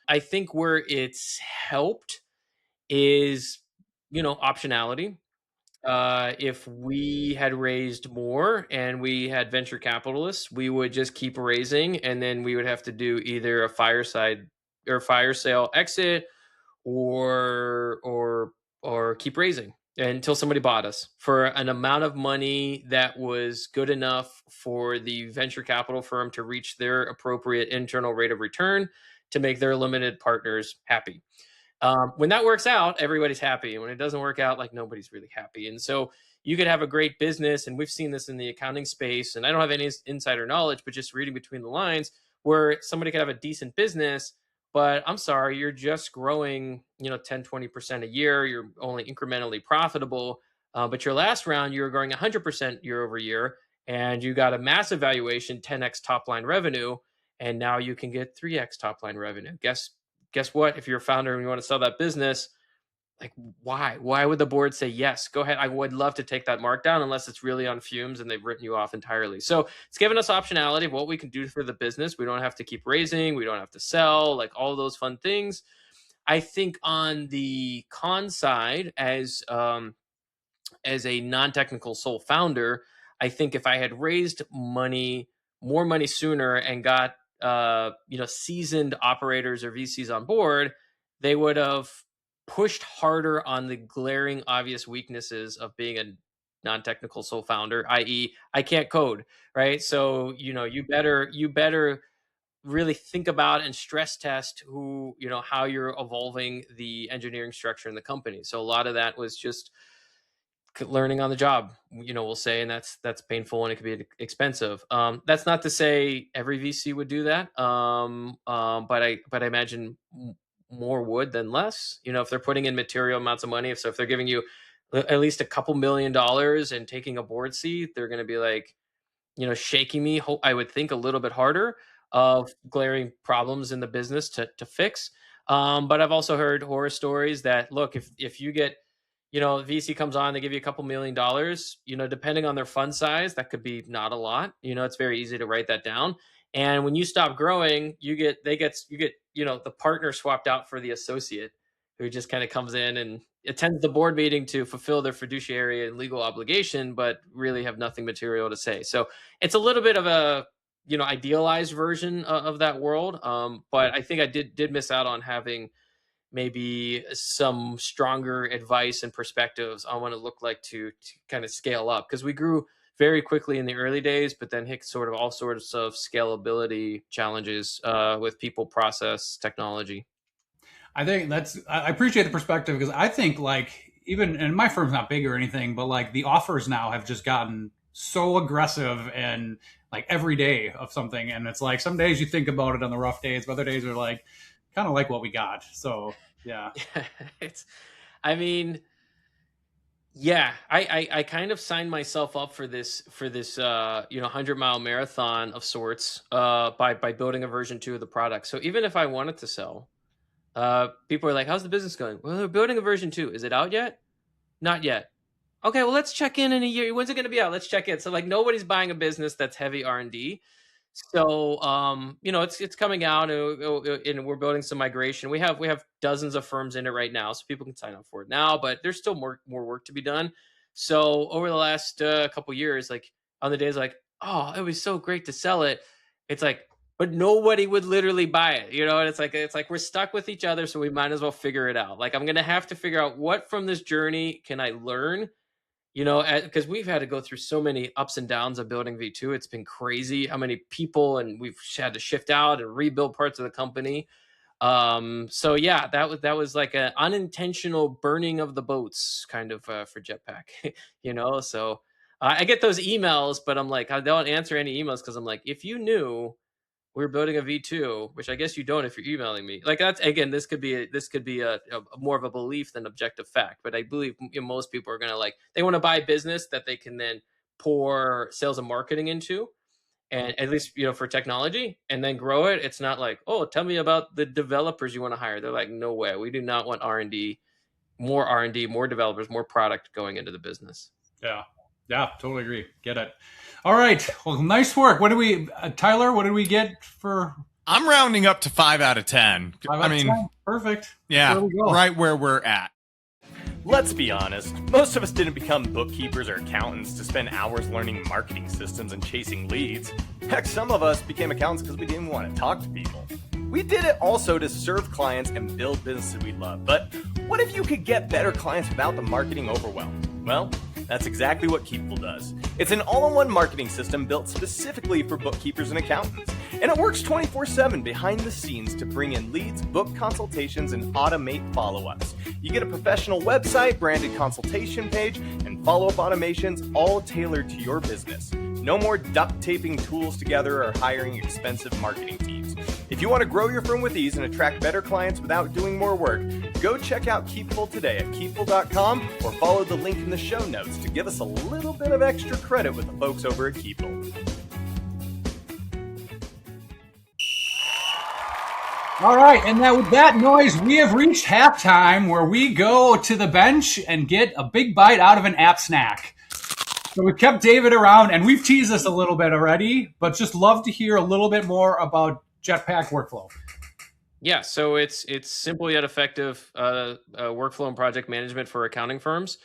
Speaker 5: I think where it's helped is, optionality. If we had raised more and we had venture capitalists, we would just keep raising, and then we would have to do either a fire sale exit, or keep raising until somebody bought us for an amount of money that was good enough for the venture capital firm to reach their appropriate internal rate of return to make their limited partners happy. When that works out, everybody's happy. And when it doesn't work out, nobody's really happy. And so you could have a great business, and we've seen this in the accounting space, and I don't have any insider knowledge, but just reading between the lines, where somebody could have a decent business, but I'm sorry, you're just growing, 10, 20% a year. You're only incrementally profitable. But your last round, you were growing 100% year over year, and you got a massive valuation, 10x top line revenue, and now you can get 3x top line revenue. Guess guess what? If you're a founder and you want to sell that business, like why would the board say yes, go ahead? I would love to take that markdown, unless it's really on fumes and they've written you off entirely. So it's given us optionality of what we can do for the business. We don't have to keep raising, we don't have to sell, like all those fun things. I think on the con side, as a non-technical sole founder, I think if I had raised more money sooner and got seasoned operators or VCs on board, they would have pushed harder on the glaring obvious weaknesses of being a non-technical sole founder, i.e. I can't code, right? So, you better really think about and stress test how you're evolving the engineering structure in the company. So a lot of that was just learning on the job, we'll say, and that's painful and it could be expensive. That's not to say every VC would do that. But I imagine more would than less, if they're putting in material amounts of money. If they're giving you at least a couple $1 million and taking a board seat, they're going to be like, shaking me, I would think, a little bit harder of glaring problems in the business to fix. But I've also heard horror stories that, look, if you get, VC comes on, they give you a couple $1 million, depending on their fund size, that could be not a lot. It's very easy to write that down. And when you stop growing, you get the partner swapped out for the associate, who just kind of comes in and attends the board meeting to fulfill their fiduciary and legal obligation, but really have nothing material to say. So it's a little bit of a, idealized version of that world. But I think I did miss out on having maybe some stronger advice and perspectives on what it looked like to kind of scale up, because we grew very quickly in the early days, but then hit sort of all sorts of scalability challenges with people, process, technology.
Speaker 2: I think I appreciate the perspective, because I think, like, even, and my firm's not big or anything, but like the offers now have just gotten so aggressive, and like every day of something. And it's like, some days you think about it on the rough days, but other days are like, kind of like what we got. So yeah.
Speaker 5: I kind of signed myself up for this 100-mile marathon of sorts by building a version 2 of the product. So even if I wanted to sell, people are like, how's the business going? Well, they're building a version 2. Is it out yet? Not yet. Okay, well, let's check in a year. When's it going to be out? Let's check in. So like, nobody's buying a business that's heavy R&D. So, it's coming out, and we're building some migration. We have dozens of firms in it right now, so people can sign up for it now, but there's still more work to be done. So over the last couple years, like on the days like, oh, it was so great to sell it, it's like, but nobody would literally buy it, and it's like we're stuck with each other, so we might as well figure it out. Like, I'm going to have to figure out what from this journey can I learn, because we've had to go through so many ups and downs of building V2. It's been crazy how many people, and we've had to shift out and rebuild parts of the company. So yeah, that was like an unintentional burning of the boats kind of for Jetpack, so I get those emails, but I'm like, I don't answer any emails, because I'm like, if you knew we're building a V2, which I guess you don't if you're emailing me. Like, that's, again, this could be a more of a belief than objective fact. But I believe most people are gonna, like, they want to buy a business that they can then pour sales and marketing into, and at least for technology, and then grow it. It's not like, oh, tell me about the developers you want to hire. They're like, no way, we do not want R&D, more developers, more product going into the business.
Speaker 2: Yeah, totally agree. Get it. All right. Well, nice work. What do we, Tyler, what did we get for?
Speaker 1: I'm rounding up to 5 out of 10.
Speaker 2: 5 out of 10. Perfect.
Speaker 1: Yeah, right where we're at.
Speaker 7: Let's be honest, most of us didn't become bookkeepers or accountants to spend hours learning marketing systems and chasing leads. Heck, some of us became accountants because we didn't want to talk to people. We did it also to serve clients and build businesses we love. But what if you could get better clients without the marketing overwhelm? Well, that's exactly what Keepful does. It's an all-in-one marketing system built specifically for bookkeepers and accountants. And it works 24/7 behind the scenes to bring in leads, book consultations, and automate follow-ups. You get a professional website, branded consultation page, and follow-up automations all tailored to your business. No more duct taping tools together or hiring expensive marketing teams. If you want to grow your firm with ease and attract better clients without doing more work, go check out Keepful today at Keepful.com or follow the link in the show notes to give us a little bit of extra credit with the folks over at Keepful.
Speaker 2: All right, and now with that noise, we have reached halftime, where we go to the bench and get a big bite out of an app snack. So we've kept David around, and we've teased this a little bit already, but just love to hear a little bit more about Jetpack Workflow.
Speaker 5: Yeah, so it's simple yet effective workflow and project management for accounting firms.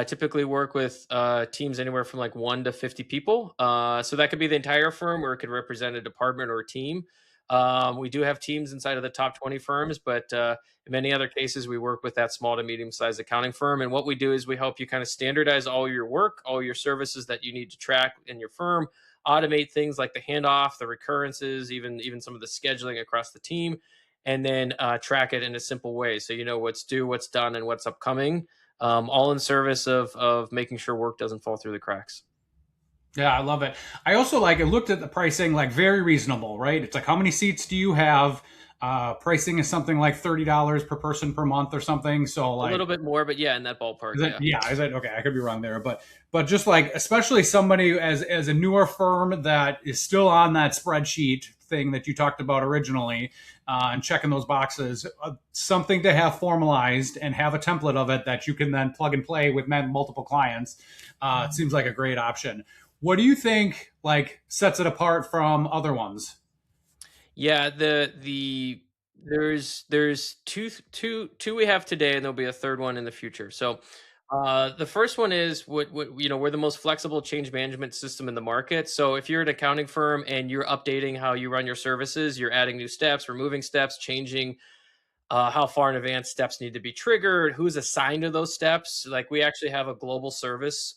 Speaker 5: Typically work with teams anywhere from like 1 to 50 people. So that could be the entire firm, or it could represent a department or a team. We do have teams inside of the top 20 firms, but in many other cases, we work with that small to medium-sized accounting firm. And what we do is we help you kind of standardize all your work, all your services that you need to track in your firm, automate things like the handoff, the recurrences, even some of the scheduling across the team, and then track it in a simple way. So you know what's due, what's done, and what's upcoming, all in service of making sure work doesn't fall through the cracks.
Speaker 2: Yeah, I love it. I also I looked at the pricing, very reasonable, right? It's like, how many seats do you have? Pricing is something like $30 per person per month or something. So
Speaker 5: a little bit more, but yeah, in that ballpark.
Speaker 2: Is it okay? I could be wrong there, but just especially somebody as a newer firm that is still on that spreadsheet thing that you talked about originally, and checking those boxes, something to have formalized and have a template of it that you can then plug and play with multiple clients. It seems like a great option. What do you think sets it apart from other ones?
Speaker 5: Yeah, there's two we have today, and there'll be a third one in the future. So the first one is what we're the most flexible change management system in the market. So if you're an accounting firm and you're updating how you run your services, you're adding new steps, removing steps, changing how far in advance steps need to be triggered, who's assigned to those steps. We actually have a global service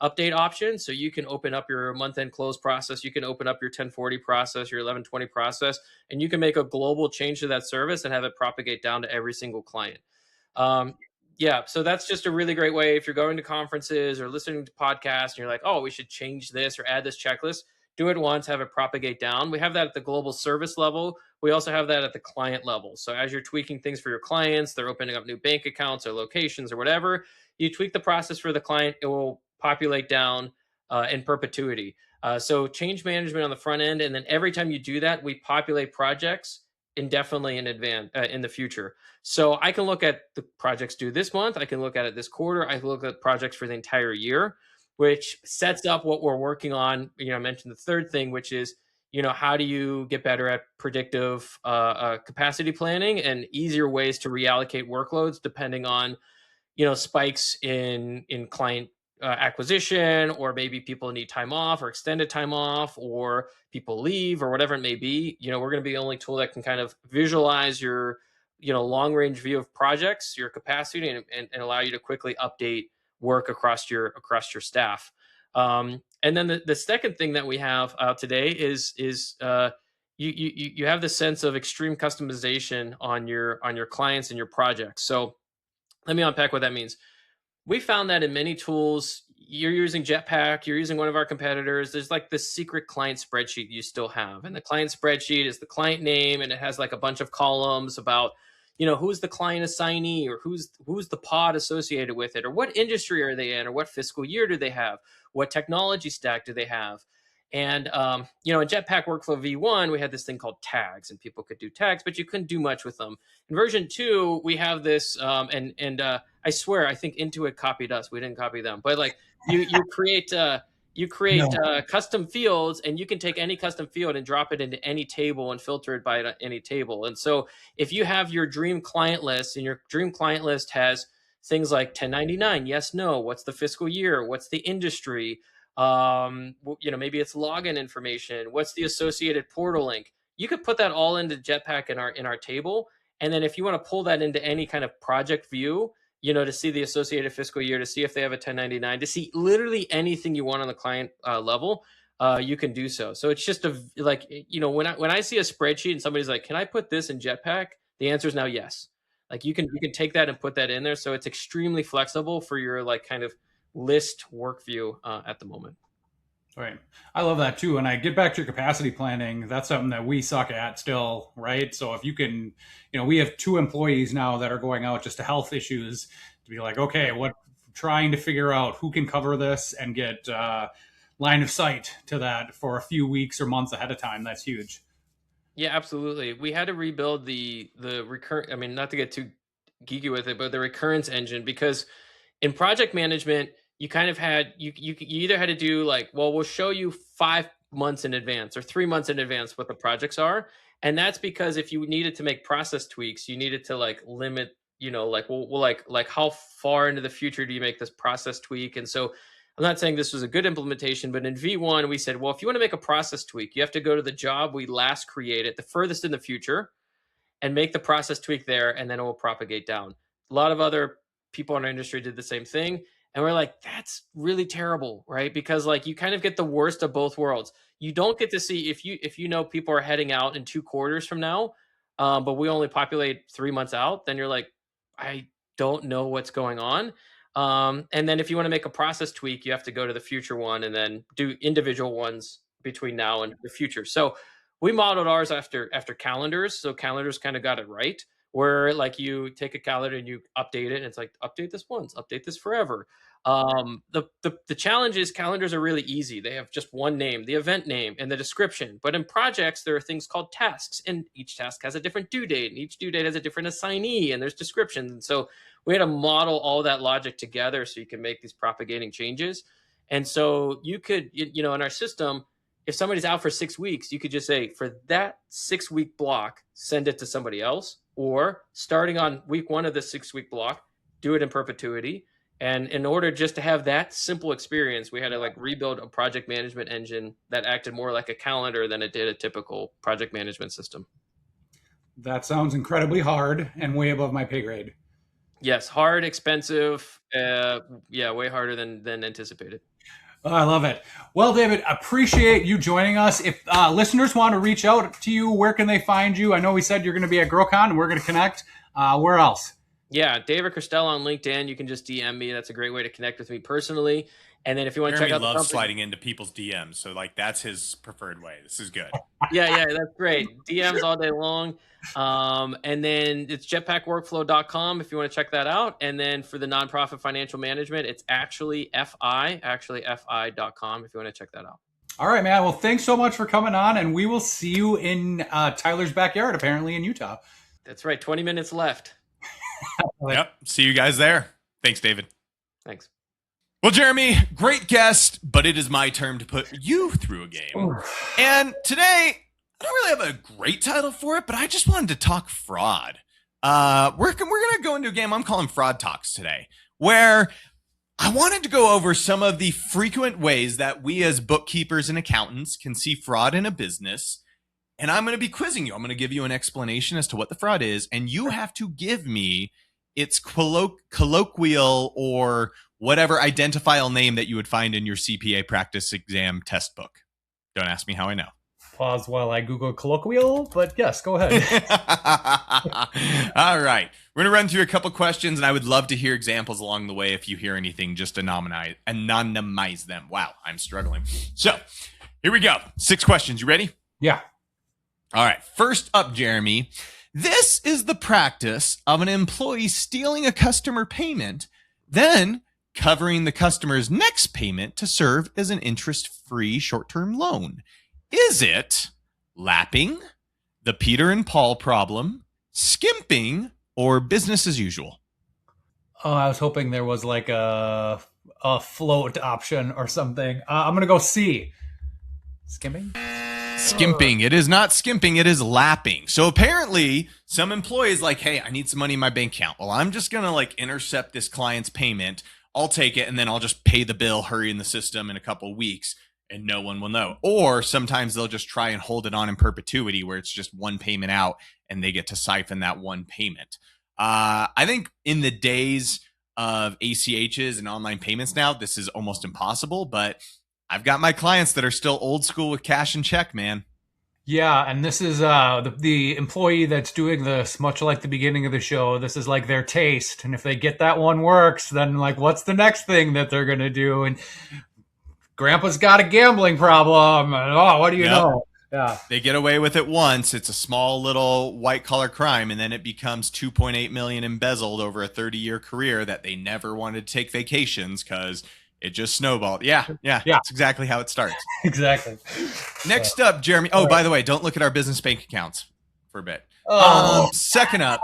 Speaker 5: update option. So you can open up your month-end close process. You can open up your 1040 process, your 1120 process, and you can make a global change to that service and have it propagate down to every single client. Yeah, so that's just a really great way. If you're going to conferences or listening to podcasts and you're like, oh, we should change this or add this checklist, do it once, have it propagate down. We have that at the global service level. We also have that at the client level. So as you're tweaking things for your clients, they're opening up new bank accounts or locations or whatever, you tweak the process for the client, it will populate down in perpetuity. So change management on the front end, and then every time you do that, we populate projects indefinitely in advance in the future. So I can look at the projects due this month. I can look at it this quarter. I can look at projects for the entire year, which sets up what we're working on. I mentioned the third thing, which is how do you get better at predictive capacity planning and easier ways to reallocate workloads depending on spikes in client acquisition, or maybe people need time off or extended time off, or people leave, or whatever it may be. We're going to be the only tool that can kind of visualize your long range view of projects, your capacity, and allow you to quickly update work across your staff. And then the second thing that we have today is you have the sense of extreme customization on your clients and your projects. So let me unpack what that means. We found that in many tools, you're using Jetpack, you're using one of our competitors, there's this secret client spreadsheet you still have. And the client spreadsheet is the client name, and it has a bunch of columns about, who's the client assignee, or who's the pod associated with it, or what industry are they in, or what fiscal year do they have, what technology stack do they have. And, in Jetpack Workflow V1, we had this thing called tags, and people could do tags, but you couldn't do much with them. In version 2, we have this, and I swear, I think Intuit copied us. We didn't copy them. But you create custom fields, and you can take any custom field and drop it into any table and filter it by any table. And so if you have your dream client list, and your dream client list has things like 1099, yes, no, what's the fiscal year, what's the industry, maybe it's login information, what's the associated portal link, you could put that all into Jetpack in our table. And then if you want to pull that into any kind of project view, to see the associated fiscal year, to see if they have a 1099, to see literally anything you want on the client level, you can do so. So it's just when I see a spreadsheet and somebody's like, can I put this in Jetpack? The answer is now yes. You can take that and put that in there. So it's extremely flexible for your kind of list work view at the moment.
Speaker 2: Right. I love that too. And I get back to your capacity planning. That's something that we suck at still, right? So if you can, we have 2 employees now that are going out just to health issues, to be okay, trying to figure out who can cover this and get line of sight to that for a few weeks or months ahead of time. That's huge.
Speaker 5: Yeah, absolutely. We had to rebuild the recurrent. I mean, not to get too geeky with it, but the recurrence engine, because in project management, you kind of had you either had to do like, well, we'll show you 5 months in advance or 3 months in advance what the projects are, and that's because if you needed to make process tweaks, you needed to like limit, like well like how far into the future do you make this process tweak? And so I'm not saying this was a good implementation, but in V1 we said, well, if you want to make a process tweak, you have to go to the job we last created, the furthest in the future, and make the process tweak there, and then it will propagate down. A lot of other people in our industry did the same thing, and we're like, that's really terrible, right? Because like you kind of get the worst of both worlds. You don't get to see if you know people are heading out in 2 quarters from now, but we only populate 3 months out. Then you're like, I don't know what's going on. And then if you want to make a process tweak, you have to go to the future one and then do individual ones between now and the future. So we modeled ours after calendars. So calendars kind of got it right, where like you take a calendar and you update it, and it's like, update this once, update this forever. The challenge is calendars are really easy. They have just one name, the event name, and the description. But in projects, there are things called tasks, and each task has a different due date, and each due date has a different assignee, and there's descriptions. And so we had to model all that logic together so you can make these propagating changes. And so you could, in our system, if somebody's out for 6 weeks, you could just say, for that 6-week block, send it to somebody else, or starting on week 1 of the 6-week block, do it in perpetuity. And in order just to have that simple experience, we had to like rebuild a project management engine that acted more like a calendar than it did a typical project management system.
Speaker 2: That sounds incredibly hard and way above my pay grade.
Speaker 5: Yes, hard, expensive, way harder than anticipated.
Speaker 2: Oh, I love it. Well, David, appreciate you joining us. If listeners want to reach out to you, where can they find you? I know we said you're going to be at GrowCon and we're going to connect. Where else?
Speaker 5: Yeah, David Christella on LinkedIn. You can just DM me. That's a great way to connect with me personally. And then if you want to check out the company,
Speaker 1: sliding into people's DMs, so like that's his preferred way. This is good.
Speaker 5: Yeah, that's great. DMs all day long. And then it's jetpackworkflow.com if you want to check that out. And then for the nonprofit financial management, it's actually fi.com if you want to check that out.
Speaker 2: All right, man. Well, thanks so much for coming on, and we will see you in Tyler's backyard, apparently in Utah.
Speaker 5: That's right. 20 minutes left.
Speaker 1: Yep. See you guys there. Thanks, David.
Speaker 5: Thanks.
Speaker 1: Well, Jeremy, great guest, but it is my turn to put you through a game.
Speaker 2: Ooh.
Speaker 1: And today, I don't really have a great title for it, but I just wanted to talk fraud. We're going to go into a game I'm calling Fraud Talks today, where I wanted to go over some of the frequent ways that we as bookkeepers and accountants can see fraud in a business. And I'm going to be quizzing you. I'm going to give you an explanation as to what the fraud is, and you have to give me its colloquial or whatever identifiable name that you would find in your CPA practice exam test book. Don't ask me how I know.
Speaker 2: Pause while I Google colloquial, but yes, go ahead.
Speaker 1: All right. We're going to run through a couple questions, and I would love to hear examples along the way. If you hear anything, just anonymize them. Wow, I'm struggling. So here we go. 6 questions. You ready?
Speaker 2: Yeah.
Speaker 1: All right. First up, Jeremy. This is the practice of an employee stealing a customer payment, then covering the customer's next payment to serve as an interest-free short-term loan. Is it lapping, the Peter and Paul problem, skimping, or business as usual?
Speaker 2: Oh, I was hoping there was like a float option or something. I'm going to go C. Skimming?
Speaker 1: Skimping. It is not skimping. It is lapping. So apparently some employees like, hey, I need some money in my bank account. Well, I'm just going to like intercept this client's payment. I'll take it and then I'll just pay the bill, hurry in the system in a couple of weeks, and no one will know. Or sometimes they'll just try and hold it on in perpetuity where it's just one payment out and they get to siphon that one payment. I think in the days of ACHs and online payments now, this is almost impossible, but I've got my clients that are still old school with cash and check, man.
Speaker 2: Yeah, and this is the employee that's doing this, much like the beginning of the show. This is like their taste, and if they get that one works, then like, what's the next thing that they're gonna do? And Grandpa's got a gambling problem. Oh, what do you know? Yeah,
Speaker 1: they get away with it once. It's a small little white collar crime, and then it becomes 2.8 million embezzled over a 30-year career that they never wanted to take vacations because It just snowballed. Yeah. That's exactly how it starts.
Speaker 2: Exactly.
Speaker 1: Next up, Jeremy. Oh, by the way, don't look at our business bank accounts for a bit. Second up,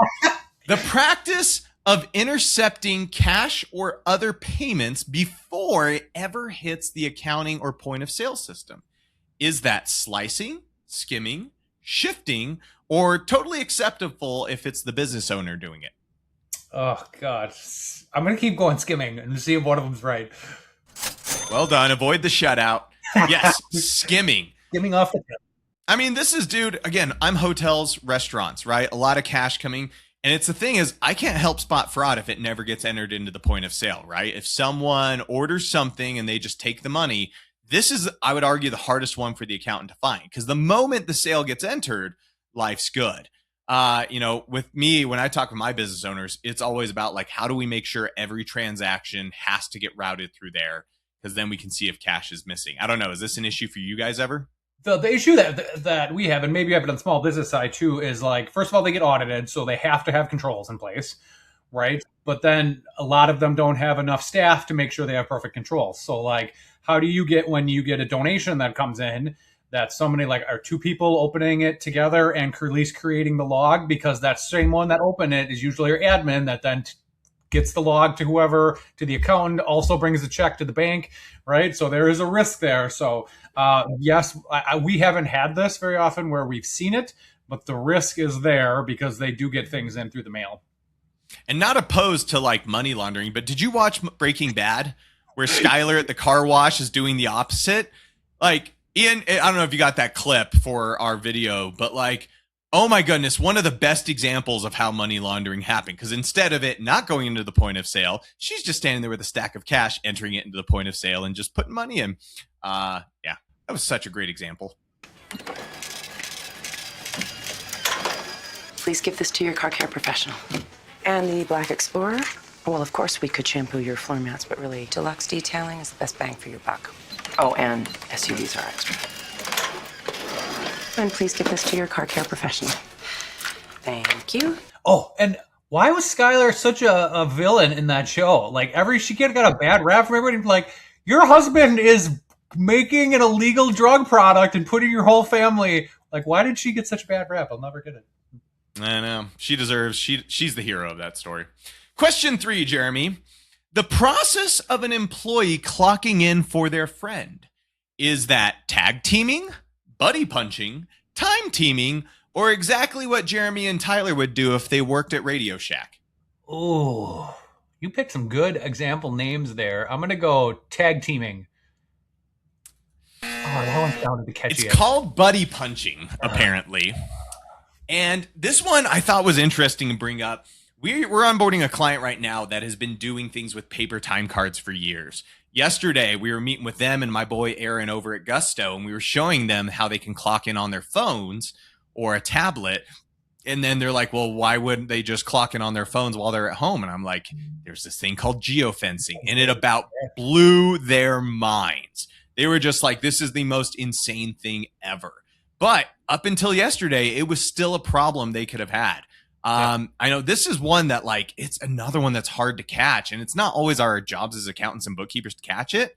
Speaker 1: the practice of intercepting cash or other payments before it ever hits the accounting or point of sale system. Is that slicing, skimming, shifting, or totally acceptable if it's the business owner doing it?
Speaker 2: Oh, God. I'm going to keep going skimming and see if one of them's right.
Speaker 1: Well done. Avoid the shutout. Yes, skimming.
Speaker 2: Skimming off the tip.
Speaker 1: I mean, this is, dude, again, I'm hotels, restaurants, right? A lot of cash coming. And it's the thing is, I can't help spot fraud if it never gets entered into the point of sale, right? If someone orders something and they just take the money, this is, I would argue, the hardest one for the accountant to find. Because the moment the sale gets entered, life's good. With me, when I talk with my business owners, it's always about like, how do we make sure every transaction has to get routed through there? Because then we can see if cash is missing. I don't know. Is this an issue for you guys ever?
Speaker 2: The issue that we have, and maybe you have it on the small business side too, is like, first of all, they get audited, so they have to have controls in place, right? But then a lot of them don't have enough staff to make sure they have perfect controls. So like, how do you get, when you get a donation that comes in, that somebody like, are two people opening it together and at least creating the log? Because that same one that opened it is usually your admin that then gets the log to whoever, to the accountant, also brings the check to the bank, right? So there is a risk there. So yes, we haven't had this very often where we've seen it, but the risk is there because they do get things in through the mail.
Speaker 1: And not opposed to like money laundering, but did you watch Breaking Bad where Skyler at the car wash is doing the opposite? Like, Ian, I don't know if you got that clip for our video, but like, oh my goodness, one of the best examples of how money laundering happened. Because instead of it not going into the point of sale, she's just standing there with a stack of cash, entering it into the point of sale and just putting money in. Yeah, that was such a great example.
Speaker 8: Please give this to your car care professional. And the Black Explorer? Well, of course we could shampoo your floor mats, but really, deluxe detailing is the best bang for your buck. Oh, and SUVs are extra. And please give this to your car care professional. Thank you.
Speaker 2: Oh, and why was Skylar such a villain in that show? Like, she got a bad rap from everybody. Like, your husband is making an illegal drug product and putting your whole family. Like, why did she get such a bad rap? I'll never get it.
Speaker 1: I know. She deserves, she's the hero of that story. Question 3, Jeremy. The process of an employee clocking in for their friend. Is that tag teaming, buddy punching, time teaming, or exactly what Jeremy and Tyler would do if they worked at Radio Shack?
Speaker 2: Oh, you picked some good example names there. I'm going to go tag teaming. Oh, that one's down to the catchy.
Speaker 1: It's called buddy punching, apparently. And this one I thought was interesting to bring up. We're onboarding a client right now that has been doing things with paper time cards for years. Yesterday, we were meeting with them and my boy Aaron over at Gusto, and we were showing them how they can clock in on their phones or a tablet. And then they're like, well, why wouldn't they just clock in on their phones while they're at home? And I'm like, there's this thing called geofencing. And it about blew their minds. They were just like, this is the most insane thing ever. But up until yesterday, it was still a problem they could have had. I know this is one that like, it's another one that's hard to catch. And it's not always our jobs as accountants and bookkeepers to catch it.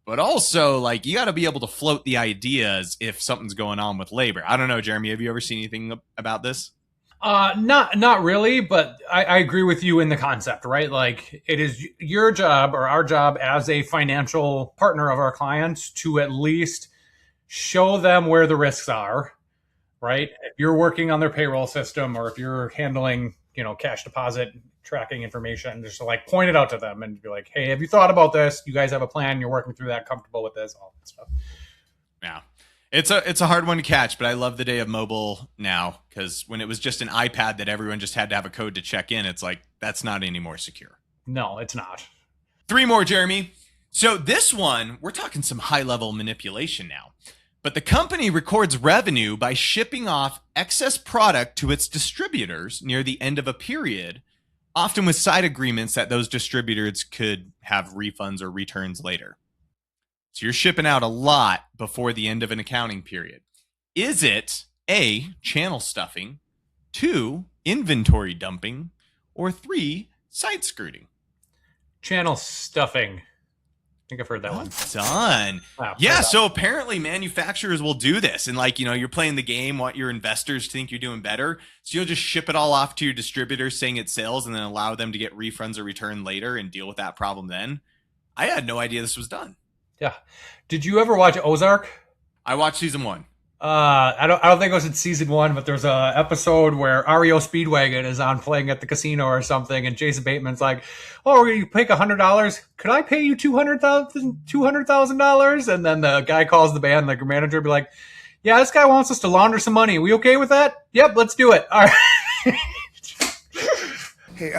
Speaker 1: But also, like, you got to be able to float the ideas if something's going on with labor. I don't know, Jeremy, have you ever seen anything about this?
Speaker 2: Not really, but I agree with you in the concept, right? Like, it is your job or our job as a financial partner of our clients to at least show them where the risks are, right? If you're working on their payroll system or if you're handling, cash deposit tracking information, just to like point it out to them and be like, hey, have you thought about this? You guys have a plan, you're working through that, comfortable with this, all that stuff.
Speaker 1: Yeah. It's a hard one to catch, but I love the day of mobile now, because when it was just an iPad that everyone just had to have a code to check in, it's like, that's not any more secure.
Speaker 2: No, it's not.
Speaker 1: 3 more, Jeremy. So this one, we're talking some high-level manipulation now. But the company records revenue by shipping off excess product to its distributors near the end of a period, often with side agreements that those distributors could have refunds or returns later. So you're shipping out a lot before the end of an accounting period. Is it A, channel stuffing, 2, inventory dumping, or 3, side skirting?
Speaker 2: Channel stuffing. think I've heard that one.
Speaker 1: Done.
Speaker 2: Wow,
Speaker 1: Yeah,
Speaker 2: so
Speaker 1: so apparently manufacturers will do this. And like, you're playing the game, want your investors to think you're doing better. So you'll just ship it all off to your distributor saying it sells and then allow them to get refunds or return later and deal with that problem then. I had no idea this was done.
Speaker 2: Yeah. Did you ever watch Ozark?
Speaker 1: I watched season 1.
Speaker 2: I don't think it was in season 1, but there's a episode where REO Speedwagon is on playing at the casino or something, and Jason Bateman's like, "Oh, you pick $100. Could I pay you $200,000?" And then the guy calls the band, like manager, be like, "Yeah, this guy wants us to launder some money. Are we okay with that? Yep, let's do it." All right.
Speaker 9: Hey,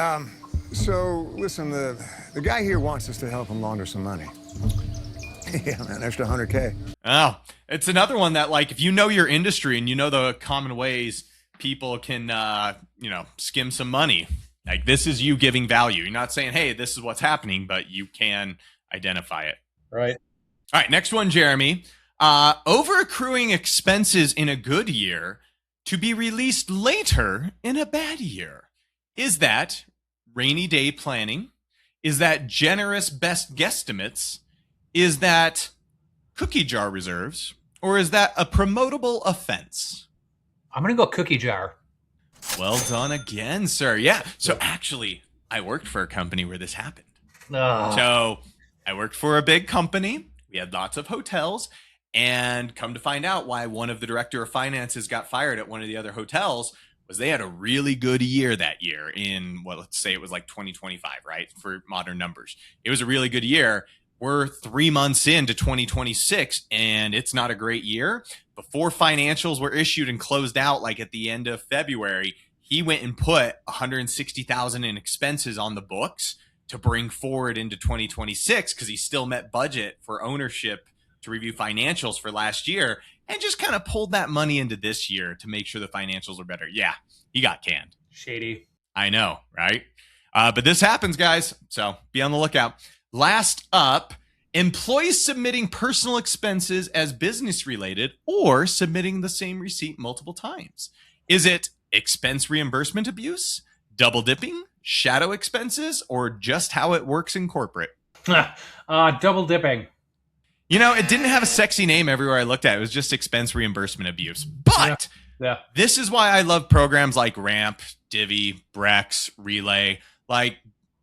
Speaker 9: so listen, the guy here wants us to help him launder some money. Yeah, an extra $100K.
Speaker 1: Oh, it's another one that, like, if you know your industry and you know the common ways people can, skim some money, like, this is you giving value. You're not saying, hey, this is what's happening, but you can identify it.
Speaker 2: Right.
Speaker 1: All right, next one, Jeremy. Over accruing expenses in a good year to be released later in a bad year. Is that rainy day planning? Is that generous best guesstimates? Is that cookie jar reserves? Or is that a promotable offense?
Speaker 2: I'm going to go cookie jar.
Speaker 1: Well done again, sir. Yeah. So actually, I worked for a company where this happened. So I worked for a big company. We had lots of hotels. And come to find out why one of the director of finances got fired at one of the other hotels was they had a really good year that year in, well, let's say it was like 2025, right? For modern numbers. It was a really good year. We're 3 months into 2026 and it's not a great year. Before financials were issued and closed out, like at the end of February, he went and put $160,000 in expenses on the books to bring forward into 2026 because he still met budget for ownership to review financials for last year and just kind of pulled that money into this year to make sure the financials are better. Yeah, he got canned.
Speaker 2: Shady.
Speaker 1: I know, right? But this happens, guys. So be on the lookout. Last up, employees submitting personal expenses as business related or submitting the same receipt multiple times. Is it expense reimbursement abuse, double dipping, shadow expenses, or just how it works in corporate?
Speaker 2: Double dipping.
Speaker 1: It didn't have a sexy name everywhere I looked at. It was just expense reimbursement abuse. But
Speaker 2: Yeah.
Speaker 1: This is why I love programs like Ramp, Divvy, Brex, Relay. Like,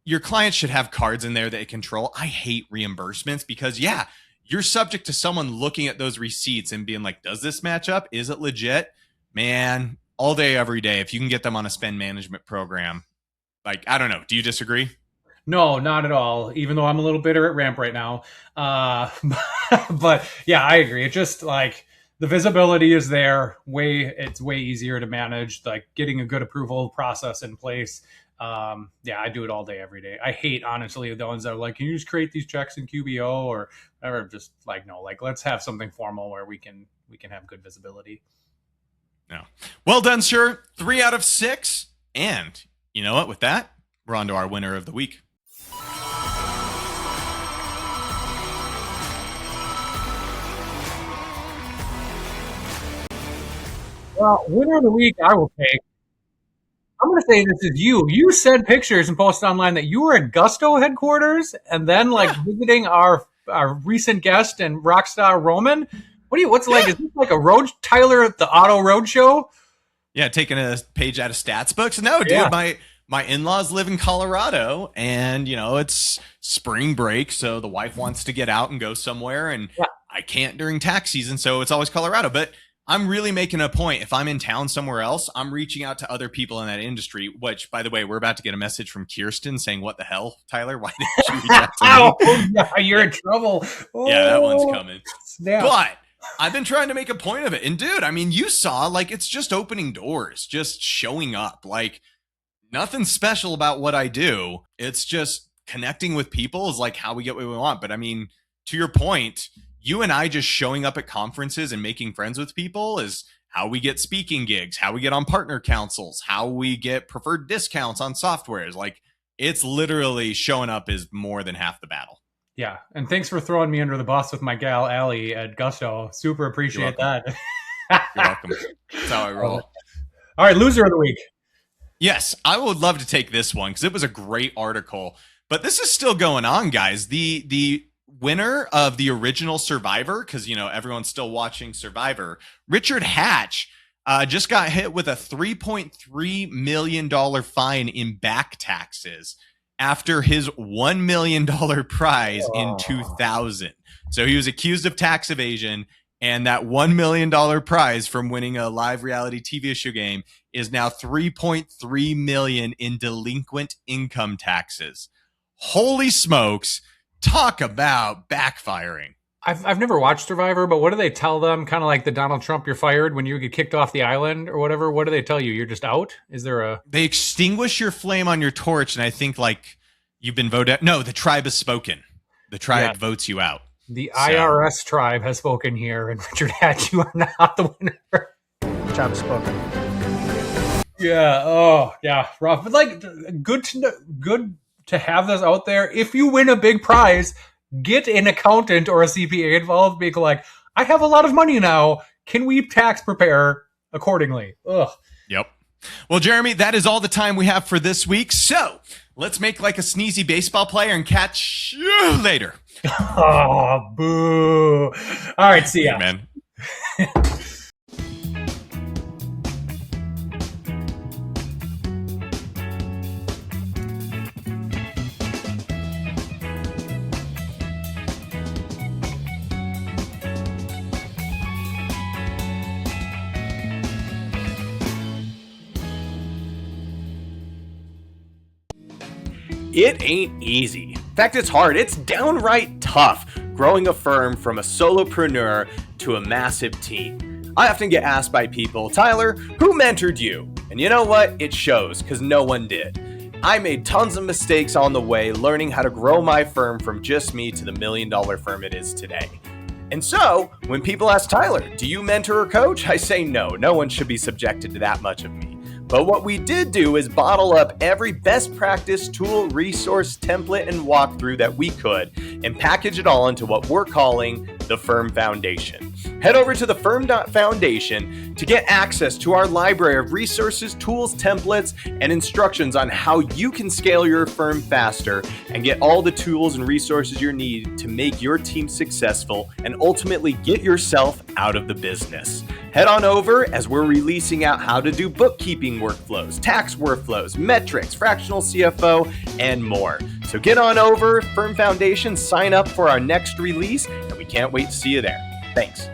Speaker 1: your clients should have cards in there that they control. I hate reimbursements because, yeah, you're subject to someone looking at those receipts and being like, does this match up? Is it legit? Man, all day, every day, if you can get them on a spend management program, like, I don't know. Do you disagree?
Speaker 2: No, not at all. Even though I'm a little bitter at Ramp right now. But yeah, I agree. It's just like the visibility is there. It's way easier to manage, like getting a good approval process in place. Yeah, I do it all day, every day. I hate, honestly, the ones that are like, can you just create these checks in QBO or whatever? Just like, no, like, let's have something formal where we can have good visibility.
Speaker 1: No. Well done, sir. 3 out of 6. And you know what? With that, we're on to our winner of the week.
Speaker 2: Well, winner of the week, I will take. I'm going to say this is you. You sent pictures and posted online that you were at Gusto headquarters and then visiting our recent guest and Rockstar Roman. What's like? Is this like a Tyler the Auto Road Show?
Speaker 1: Yeah, taking a page out of stats books. No, dude,
Speaker 2: Yeah.
Speaker 1: my in-laws live in Colorado and, it's spring break. So the wife wants to get out and go somewhere and I can't during tax season. So it's always Colorado. But I'm really making a point. If I'm in town somewhere else, I'm reaching out to other people in that industry, which, by the way, we're about to get a message from Kirsten saying, what the hell, Tyler? Why didn't you reach out to me?
Speaker 2: Oh, yeah, you're in trouble.
Speaker 1: Yeah, that one's coming.
Speaker 2: Snap.
Speaker 1: But I've been trying to make a point of it. And dude, I mean, you saw, like, it's just opening doors, just showing up. Like, nothing special about what I do. It's just connecting with people is like how we get what we want. But I mean, to your point, you and I just showing up at conferences and making friends with people is how we get speaking gigs, how we get on partner councils, how we get preferred discounts on softwares. Like, it's literally showing up is more than half the battle.
Speaker 2: Yeah. And thanks for throwing me under the bus with my gal, Allie, at Gusto. Super appreciate that.
Speaker 1: You're welcome. That's how I roll.
Speaker 2: All right. Loser of the week.
Speaker 1: Yes, I would love to take this one because it was a great article. But this is still going on, guys. The winner of the original Survivor, because, everyone's still watching Survivor, Richard Hatch, just got hit with a $3.3 million fine in back taxes after his $1 million prize in 2000. So he was accused of tax evasion, and that $1 million prize from winning a live reality TV show game is now $3.3 million in delinquent income taxes. Holy smokes. Talk about backfiring.
Speaker 2: I've never watched Survivor, but what do they tell them? Kind of like the Donald Trump, you're fired when you get kicked off the island or whatever. What do they tell you? You're just out? Is there a...
Speaker 1: They extinguish your flame on your torch, and I think you've been voted. No, the tribe has spoken. The tribe votes you out.
Speaker 2: The IRS tribe has spoken here, and Richard Hatch, you are not the winner.
Speaker 10: Tribe has spoken.
Speaker 2: Yeah. Oh, yeah. Rough. But good to have this out there. If you win a big prize, get an accountant or a CPA involved. Being like, I have a lot of money now. Can we tax prepare accordingly? Ugh.
Speaker 1: Yep. Well, Jeremy, that is all the time we have for this week. So let's make like a sneezy baseball player and catch you later.
Speaker 2: Oh, boo. All right. See ya.
Speaker 1: Hey, man.
Speaker 7: It ain't easy. In fact, it's hard. It's downright tough growing a firm from a solopreneur to a massive team. I often get asked by people, Tyler, who mentored you? And you know what? It shows, because no one did. I made tons of mistakes on the way learning how to grow my firm from just me to the $1 million firm it is today. And so, when people ask Tyler, do you mentor or coach? I say no one should be subjected to that much of me. But what we did do is bottle up every best practice, tool, resource, template, and walkthrough that we could and package it all into what we're calling the Firm Foundation. Head over to thefirm.foundation to get access to our library of resources, tools, templates, and instructions on how you can scale your firm faster and get all the tools and resources you need to make your team successful and ultimately get yourself out of the business. Head on over as we're releasing out how to do bookkeeping workflows, tax workflows, metrics, fractional CFO, and more. So get on over, Firm Foundation, sign up for our next release, and we can't wait to see you there. Thanks.